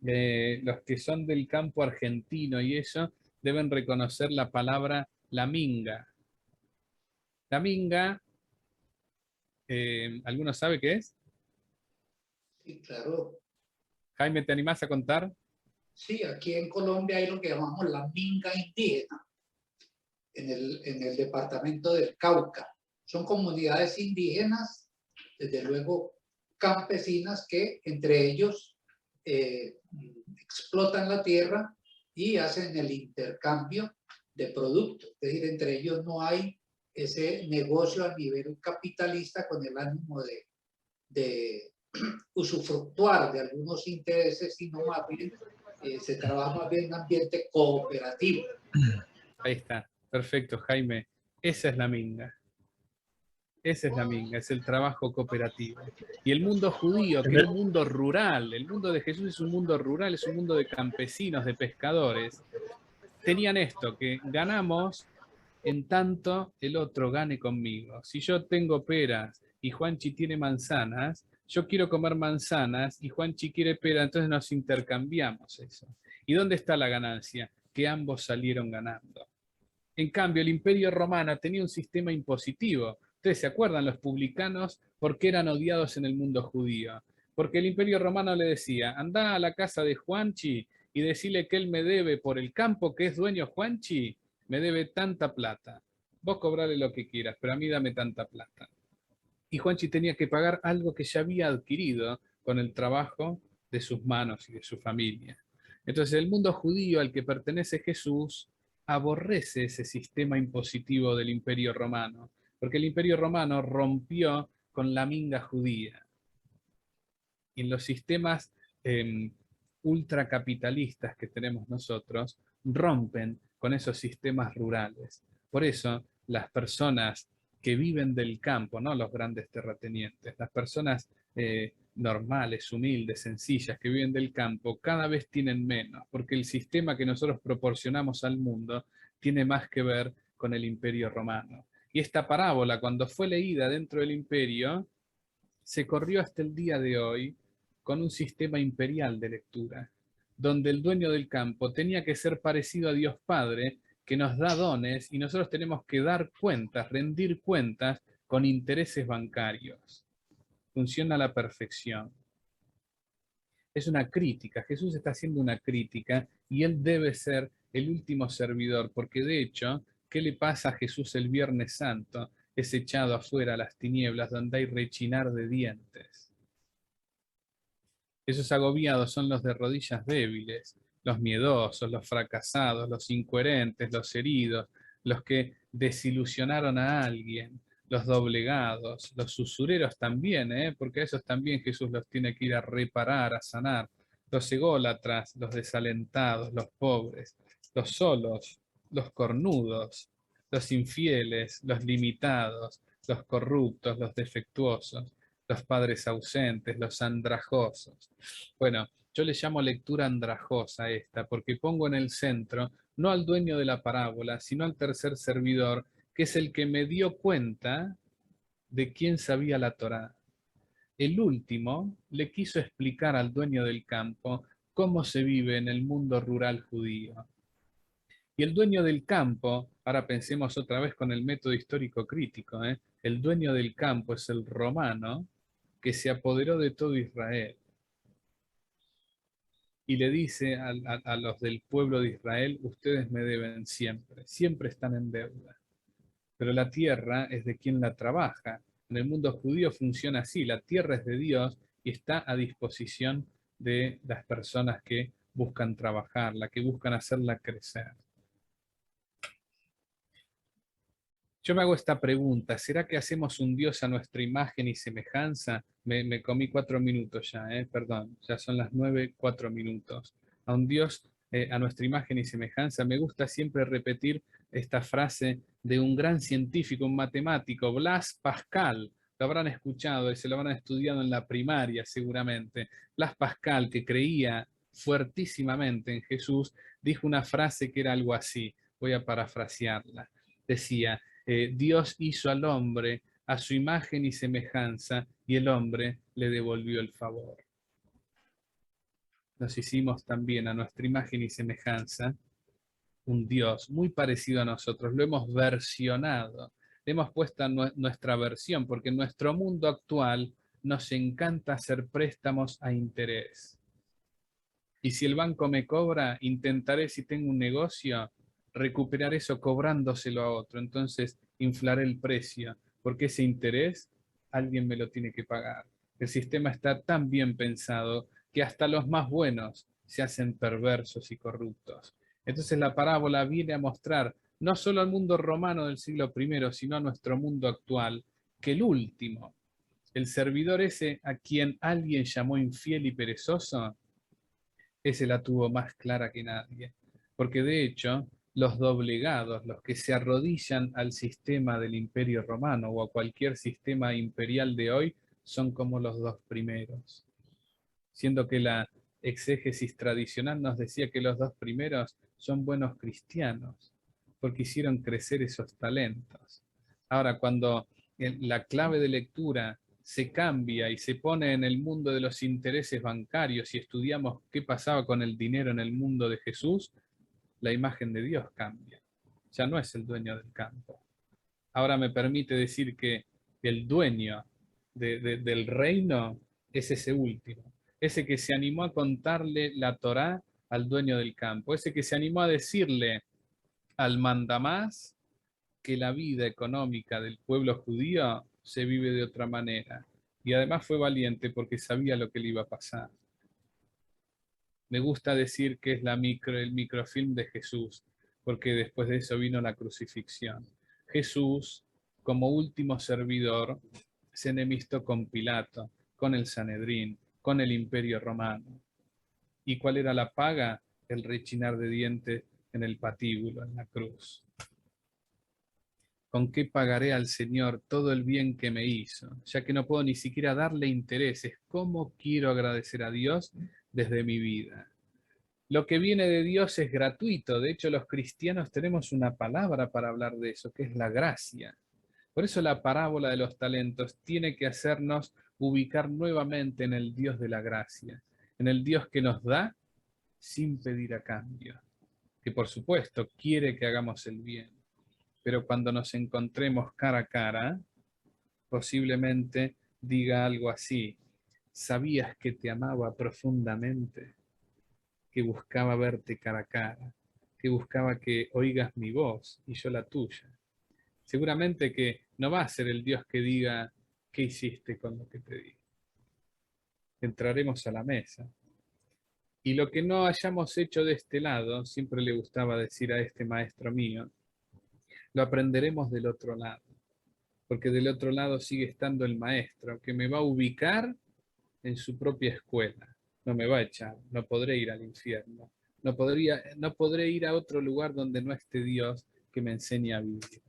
Los que son del campo argentino y eso deben reconocer la palabra la minga. La minga, ¿alguno sabe qué es? Sí, claro. Jaime, ¿te animás a contar? Sí, aquí en Colombia hay lo que llamamos la minga indígena, en el departamento del Cauca. Son comunidades indígenas, desde luego campesinas, que entre ellos explotan la tierra y hacen el intercambio de productos. Es decir, entre ellos no hay ese negocio a nivel capitalista con el ánimo de usufructuar de algunos intereses, sino más bien se trabaja más bien en un ambiente cooperativo. Ahí está, perfecto, Jaime. Esa es la minga. Esa es la minga, es el trabajo cooperativo. Y el mundo judío, que es un mundo rural, el mundo de Jesús es un mundo rural, es un mundo de campesinos, de pescadores, tenían esto, que ganamos en tanto el otro gane conmigo. Si yo tengo peras y Juanchi tiene manzanas, yo quiero comer manzanas y Juanchi quiere pera, entonces nos intercambiamos eso. ¿Y dónde está la ganancia? Que ambos salieron ganando. En cambio, el Imperio Romano tenía un sistema impositivo. Ustedes se acuerdan, los publicanos, ¿por qué eran odiados en el mundo judío? Porque el Imperio Romano le decía, anda a la casa de Juanchi y decirle que él me debe por el campo que es dueño Juanchi, me debe tanta plata. Vos cobrale lo que quieras, pero a mí dame tanta plata. Y Juanchi tenía que pagar algo que ya había adquirido con el trabajo de sus manos y de su familia. Entonces el mundo judío al que pertenece Jesús aborrece ese sistema impositivo del Imperio Romano, porque el Imperio Romano rompió con la minga judía. Y en los sistemas ultracapitalistas que tenemos nosotros, rompen con esos sistemas rurales. Por eso las personas que viven del campo, no los grandes terratenientes, las personas normales, humildes, sencillas, que viven del campo, cada vez tienen menos, porque el sistema que nosotros proporcionamos al mundo tiene más que ver con el Imperio Romano. Y esta parábola, cuando fue leída dentro del imperio, se corrió hasta el día de hoy con un sistema imperial de lectura, donde el dueño del campo tenía que ser parecido a Dios Padre, que nos da dones y nosotros tenemos que dar cuentas, rendir cuentas con intereses bancarios. Funciona a la perfección. Es una crítica, Jesús está haciendo una crítica y él debe ser el último servidor, porque de hecho, ¿qué le pasa a Jesús el Viernes Santo? Es echado afuera a las tinieblas donde hay rechinar de dientes. Esos agobiados son los de rodillas débiles, los miedosos, los fracasados, los incoherentes, los heridos, los que desilusionaron a alguien, los doblegados, los usureros también, porque a esos también Jesús los tiene que ir a reparar, a sanar, los ególatras, los desalentados, los pobres, los solos, los cornudos, los infieles, los limitados, los corruptos, los defectuosos, los padres ausentes, los andrajosos. Bueno, yo le llamo lectura andrajosa esta, porque pongo en el centro no al dueño de la parábola, sino al tercer servidor, que es el que me dio cuenta de quién sabía la Torá. El último le quiso explicar al dueño del campo cómo se vive en el mundo rural judío. Y el dueño del campo, ahora pensemos otra vez con el método histórico crítico, el dueño del campo es el romano que se apoderó de todo Israel. Y le dice a los del pueblo de Israel, ustedes me deben siempre, siempre están en deuda. Pero la tierra es de quien la trabaja. En el mundo judío funciona así, la tierra es de Dios y está a disposición de las personas que buscan trabajarla, que buscan hacerla crecer. Yo me hago esta pregunta, ¿será que hacemos un Dios a nuestra imagen y semejanza? Me comí 4 minutos ya, perdón, ya son las 9, 4 minutos. A un Dios a nuestra imagen y semejanza. Me gusta siempre repetir esta frase de un gran científico, un matemático, Blaise Pascal. Lo habrán escuchado y se lo habrán estudiado en la primaria seguramente. Blaise Pascal, que creía fuertísimamente en Jesús, dijo una frase que era algo así. Voy a parafrasearla. Decía, Dios hizo al hombre a su imagen y semejanza y el hombre le devolvió el favor. Nos hicimos también a nuestra imagen y semejanza un Dios muy parecido a nosotros. Lo hemos versionado, le hemos puesto nuestra versión, porque en nuestro mundo actual nos encanta hacer préstamos a interés. Y si el banco me cobra, intentaré, si tengo un negocio, recuperar eso cobrándoselo a otro. Entonces inflaré el precio, porque ese interés alguien me lo tiene que pagar. El sistema está tan bien pensado que hasta los más buenos se hacen perversos y corruptos. Entonces la parábola viene a mostrar no solo al mundo romano del siglo I, sino a nuestro mundo actual, que el último, el servidor ese a quien alguien llamó infiel y perezoso, ese la tuvo más clara que nadie. Porque de hecho, los doblegados, los que se arrodillan al sistema del Imperio Romano o a cualquier sistema imperial de hoy, son como los 2 primeros. Siendo que la exégesis tradicional nos decía que los 2 primeros son buenos cristianos, porque hicieron crecer esos talentos. Ahora, cuando la clave de lectura se cambia y se pone en el mundo de los intereses bancarios y estudiamos qué pasaba con el dinero en el mundo de Jesús, la imagen de Dios cambia. Ya no es el dueño del campo. Ahora me permite decir que el dueño del reino es ese último, ese que se animó a contarle la Torá al dueño del campo, ese que se animó a decirle al mandamás que la vida económica del pueblo judío se vive de otra manera. Y además fue valiente porque sabía lo que le iba a pasar. Me gusta decir que es el microfilm de Jesús, porque después de eso vino la crucifixión. Jesús, como último servidor, se enemistó con Pilato, con el Sanedrín, con el Imperio Romano. ¿Y cuál era la paga? El rechinar de dientes en el patíbulo, en la cruz. ¿Con qué pagaré al Señor todo el bien que me hizo? Ya que no puedo ni siquiera darle intereses. ¿Cómo quiero agradecer a Dios desde mi vida? Lo que viene de Dios es gratuito. De hecho, los cristianos tenemos una palabra para hablar de eso, que es la gracia. Por eso la parábola de los talentos tiene que hacernos ubicar nuevamente en el Dios de la gracia, en el Dios que nos da sin pedir a cambio, que por supuesto quiere que hagamos el bien, pero cuando nos encontremos cara a cara, posiblemente diga algo así: ¿sabías que te amaba profundamente? Que buscaba verte cara a cara, que buscaba que oigas mi voz y yo la tuya. Seguramente que no va a ser el Dios que diga: ¿qué hiciste con lo que te di? Entraremos a la mesa. Y lo que no hayamos hecho de este lado, siempre le gustaba decir a este maestro mío, lo aprenderemos del otro lado. Porque del otro lado sigue estando el maestro, que me va a ubicar en su propia escuela. No me va a echar, no podré ir al infierno. No podré ir a otro lugar donde no esté Dios que me enseñe a vivir.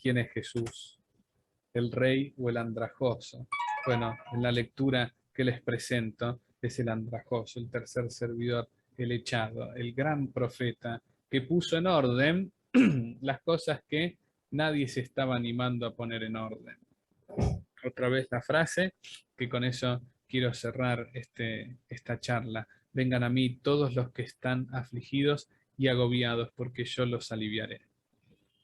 ¿Quién es Jesús? ¿El rey o el andrajoso? Bueno, en la lectura que les presento es el andrajoso, el tercer servidor, el echado, el gran profeta que puso en orden las cosas que nadie se estaba animando a poner en orden. Otra vez la frase, que con eso quiero cerrar esta charla. Vengan a mí todos los que están afligidos y agobiados, porque yo los aliviaré.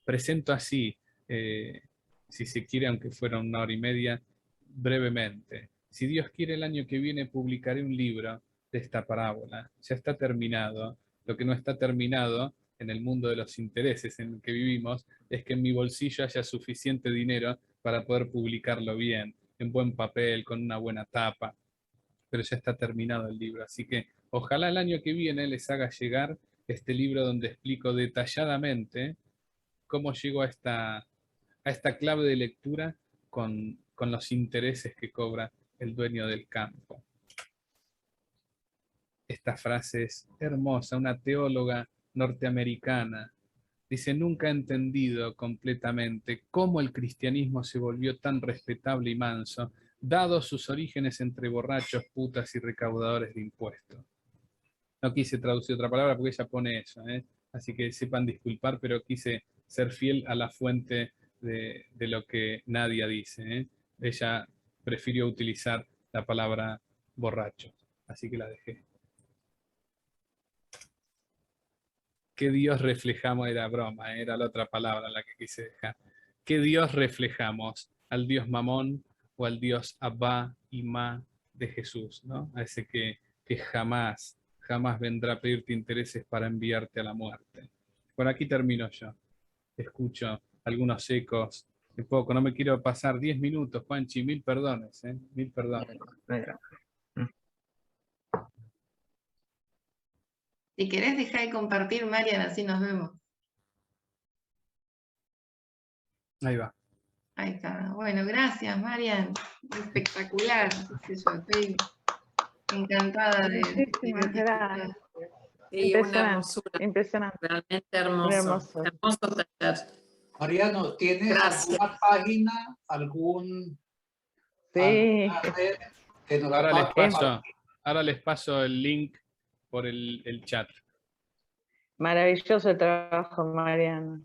Presento así, si se quiere, aunque fuera 1 hora y media, brevemente. Si Dios quiere, el año que viene publicaré un libro de esta parábola. Ya está terminado. Lo que no está terminado en el mundo de los intereses en el que vivimos es que en mi bolsillo haya suficiente dinero para poder publicarlo bien, en buen papel, con una buena tapa. Pero ya está terminado el libro. Así que ojalá el año que viene les haga llegar este libro donde explico detalladamente cómo llego a esta clave de lectura con los intereses que cobra el dueño del campo. Esta frase es hermosa, una teóloga norteamericana dice: nunca he entendido completamente cómo el cristianismo se volvió tan respetable y manso, dados sus orígenes entre borrachos, putas y recaudadores de impuestos. No quise traducir otra palabra porque ella pone eso, así que sepan disculpar, pero quise ser fiel a la fuente de lo que Nadia dice. Ella prefirió utilizar la palabra borracho, así que la dejé. ¿Qué Dios reflejamos? Era broma, era la otra palabra la que quise dejar. ¿Qué Dios reflejamos? ¿Al Dios Mamón o al Dios Abba y Ma de Jesús, ¿no? A ese que jamás vendrá a pedirte intereses para enviarte a la muerte. Por aquí termino yo. Escucho algunos ecos de poco. No me quiero pasar 10 minutos, Juanchi. 1000 perdones, 1000 perdones. Si querés, dejá de compartir, Marian, así nos vemos. Ahí va. Ahí está. Bueno, gracias, Marian. Espectacular. Estoy encantada de Muchísimas gracias. Sí, una hermosura. Impresionante. Realmente hermoso. Hermoso taller. Mariano, ¿tienes alguna página, alguna red que nos ahora les paso el link por el chat. Maravilloso el trabajo, Mariano.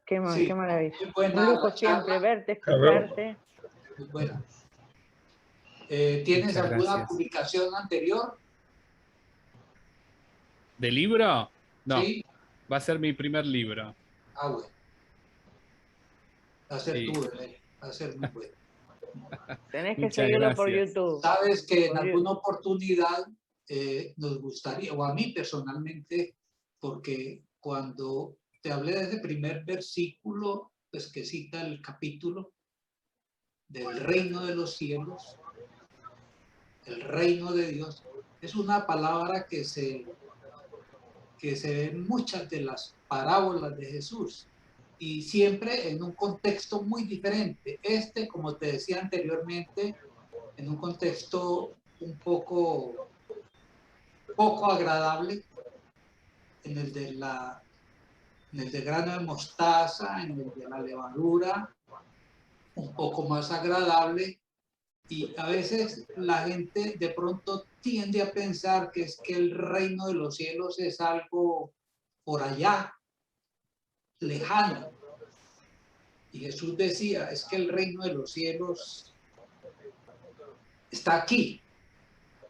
Qué maravilla. Un lujo siempre verte, escucharte. Muy buena. ¿Tienes Muchas alguna gracias. publicación anterior? ¿De libro? No. Sí. Va a ser mi primer libro. Ah, bueno. Va a ser Sí. tú, Belén. Va a ser muy bueno. Tenés que Muchas seguirlo por gracias. YouTube. Sabes que en Por alguna oportunidad nos gustaría, o a mí personalmente, porque cuando te hablé de ese primer versículo, pues que cita el capítulo del reino de los cielos, el reino de Dios, es una palabra que se ve en muchas de las parábolas de Jesús y siempre en un contexto muy diferente. Como te decía anteriormente, en un contexto un poco agradable, en el de grano de mostaza, en el de la levadura, un poco más agradable, y a veces la gente de pronto tiende a pensar que es que el reino de los cielos es algo por allá, lejano. Y Jesús decía, es que el reino de los cielos está aquí.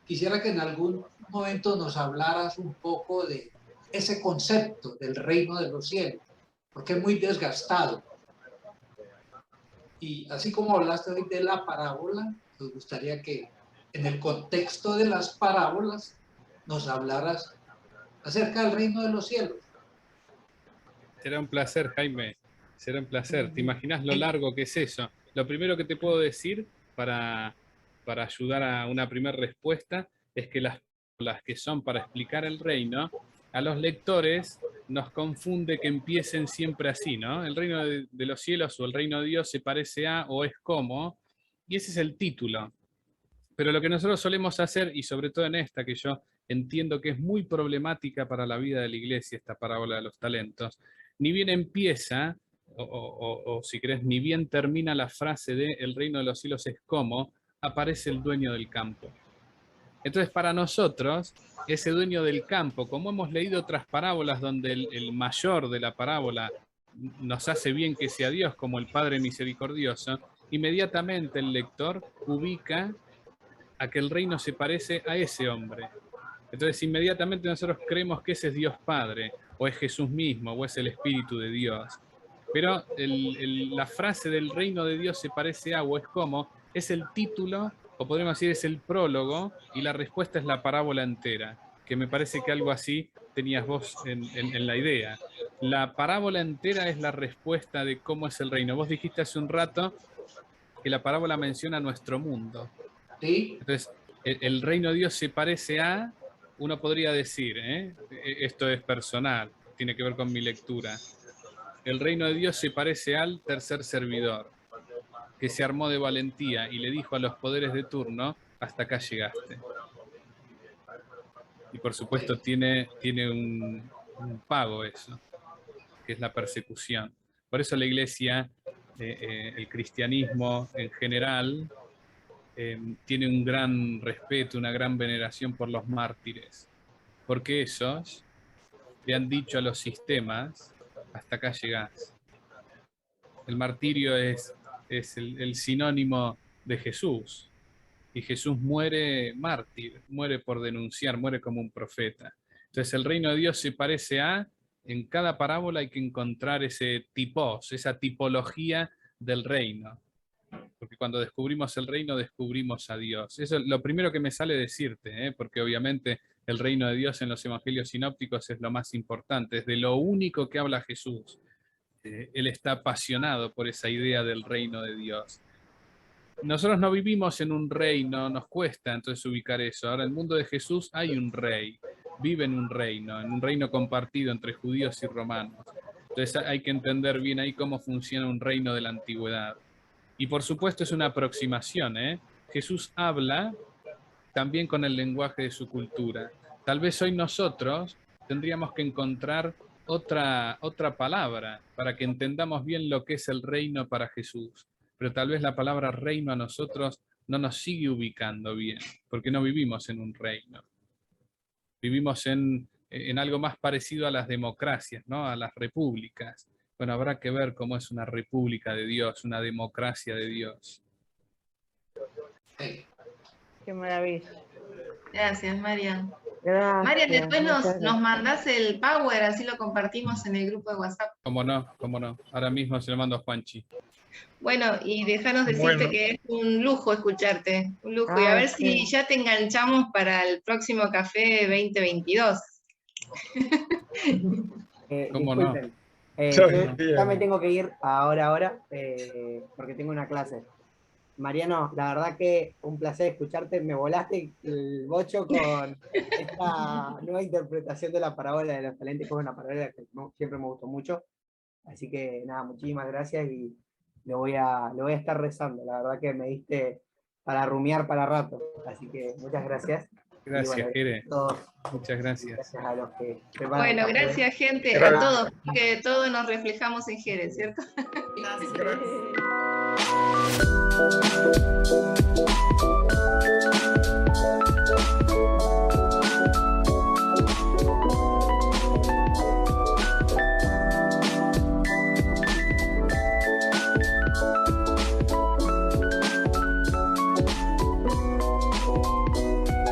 Quisiera que en algún momento nos hablaras un poco de ese concepto del reino de los cielos, porque es muy desgastado. Y así como hablaste hoy de la parábola, nos gustaría que en el contexto de las parábolas nos hablaras acerca del reino de los cielos. Será un placer, Jaime. Será un placer. ¿Te imaginas lo largo que es eso? Lo primero que te puedo decir para ayudar a una primera respuesta es que las que son para explicar el reino, a los lectores nos confunde que empiecen siempre así, ¿no? El reino de los cielos o el reino de Dios se parece a o es como, y ese es el título. Pero lo que nosotros solemos hacer, y sobre todo en esta, que yo entiendo que es muy problemática para la vida de la iglesia, esta parábola de los talentos, ni bien empieza, o si querés, ni bien termina la frase de el reino de los cielos es como, aparece el dueño del campo. Entonces, para nosotros, ese dueño del campo, como hemos leído otras parábolas donde el mayor de la parábola nos hace bien que sea Dios, como el Padre misericordioso, inmediatamente el lector ubica a que el reino se parece a ese hombre. Entonces, inmediatamente nosotros creemos que ese es Dios Padre, o es Jesús mismo, o es el Espíritu de Dios. Pero la frase del reino de Dios se parece a, o es como, es el título, o podríamos decir es el prólogo, y la respuesta es la parábola entera, que me parece que algo así tenías vos en la idea. La parábola entera es la respuesta de cómo es el reino. Vos dijiste hace un rato que la parábola menciona nuestro mundo. ¿Sí? Entonces, el reino de Dios se parece a, uno podría decir, esto es personal, tiene que ver con mi lectura. El reino de Dios se parece al tercer servidor, que se armó de valentía y le dijo a los poderes de turno, hasta acá llegaste. Y por supuesto tiene un pago eso, que es la persecución. Por eso la iglesia, el cristianismo en general, tiene un gran respeto, una gran veneración por los mártires, porque esos le han dicho a los sistemas, hasta acá llegás. El martirio es el sinónimo de Jesús, y Jesús muere mártir, muere por denunciar, muere como un profeta. Entonces el reino de Dios se parece a, en cada parábola hay que encontrar ese tipos, esa tipología del reino. Porque cuando descubrimos el reino, descubrimos a Dios. Eso es lo primero que me sale decirte, porque obviamente el reino de Dios en los evangelios sinópticos es lo más importante, es de lo único que habla Jesús. Él está apasionado por esa idea del reino de Dios. Nosotros no vivimos en un reino, nos cuesta entonces ubicar eso. Ahora, en el mundo de Jesús hay un rey, vive en un reino compartido entre judíos y romanos. Entonces hay que entender bien ahí cómo funciona un reino de la antigüedad. Y por supuesto es una aproximación, Jesús habla también con el lenguaje de su cultura. Tal vez hoy nosotros tendríamos que encontrar otra palabra para que entendamos bien lo que es el reino para Jesús. Pero tal vez la palabra reino a nosotros no nos sigue ubicando bien, porque no vivimos en un reino. Vivimos en algo más parecido a las democracias, ¿no? A las repúblicas. Bueno, habrá que ver cómo es una república de Dios, una democracia de Dios. Qué maravilla. Gracias, Marian. Gracias. Marian, después muchas gracias. nos mandás el Power, así lo compartimos en el grupo de WhatsApp. Cómo no. Ahora mismo se lo mando a Juanchi. Bueno, y déjanos decirte que es un lujo escucharte, un lujo. Y a ver si ya te enganchamos para el próximo café 2022. ¿Cómo no? Yo ya me tengo que ir ahora, porque tengo una clase. Mariano, la verdad que un placer escucharte, me volaste el bocho con esta nueva interpretación de la parábola de los talentos, que es una parábola que siempre me gustó mucho, así que nada, muchísimas gracias y lo voy a estar rezando, la verdad que me diste para rumiar para rato, así que muchas gracias. Gracias, Y bueno, Jere. todos, Muchas gracias. gracias a los que preparan Bueno, el café. gracias gente, a Gracias. todos, que todos nos reflejamos en Jerez, ¿cierto? Gracias.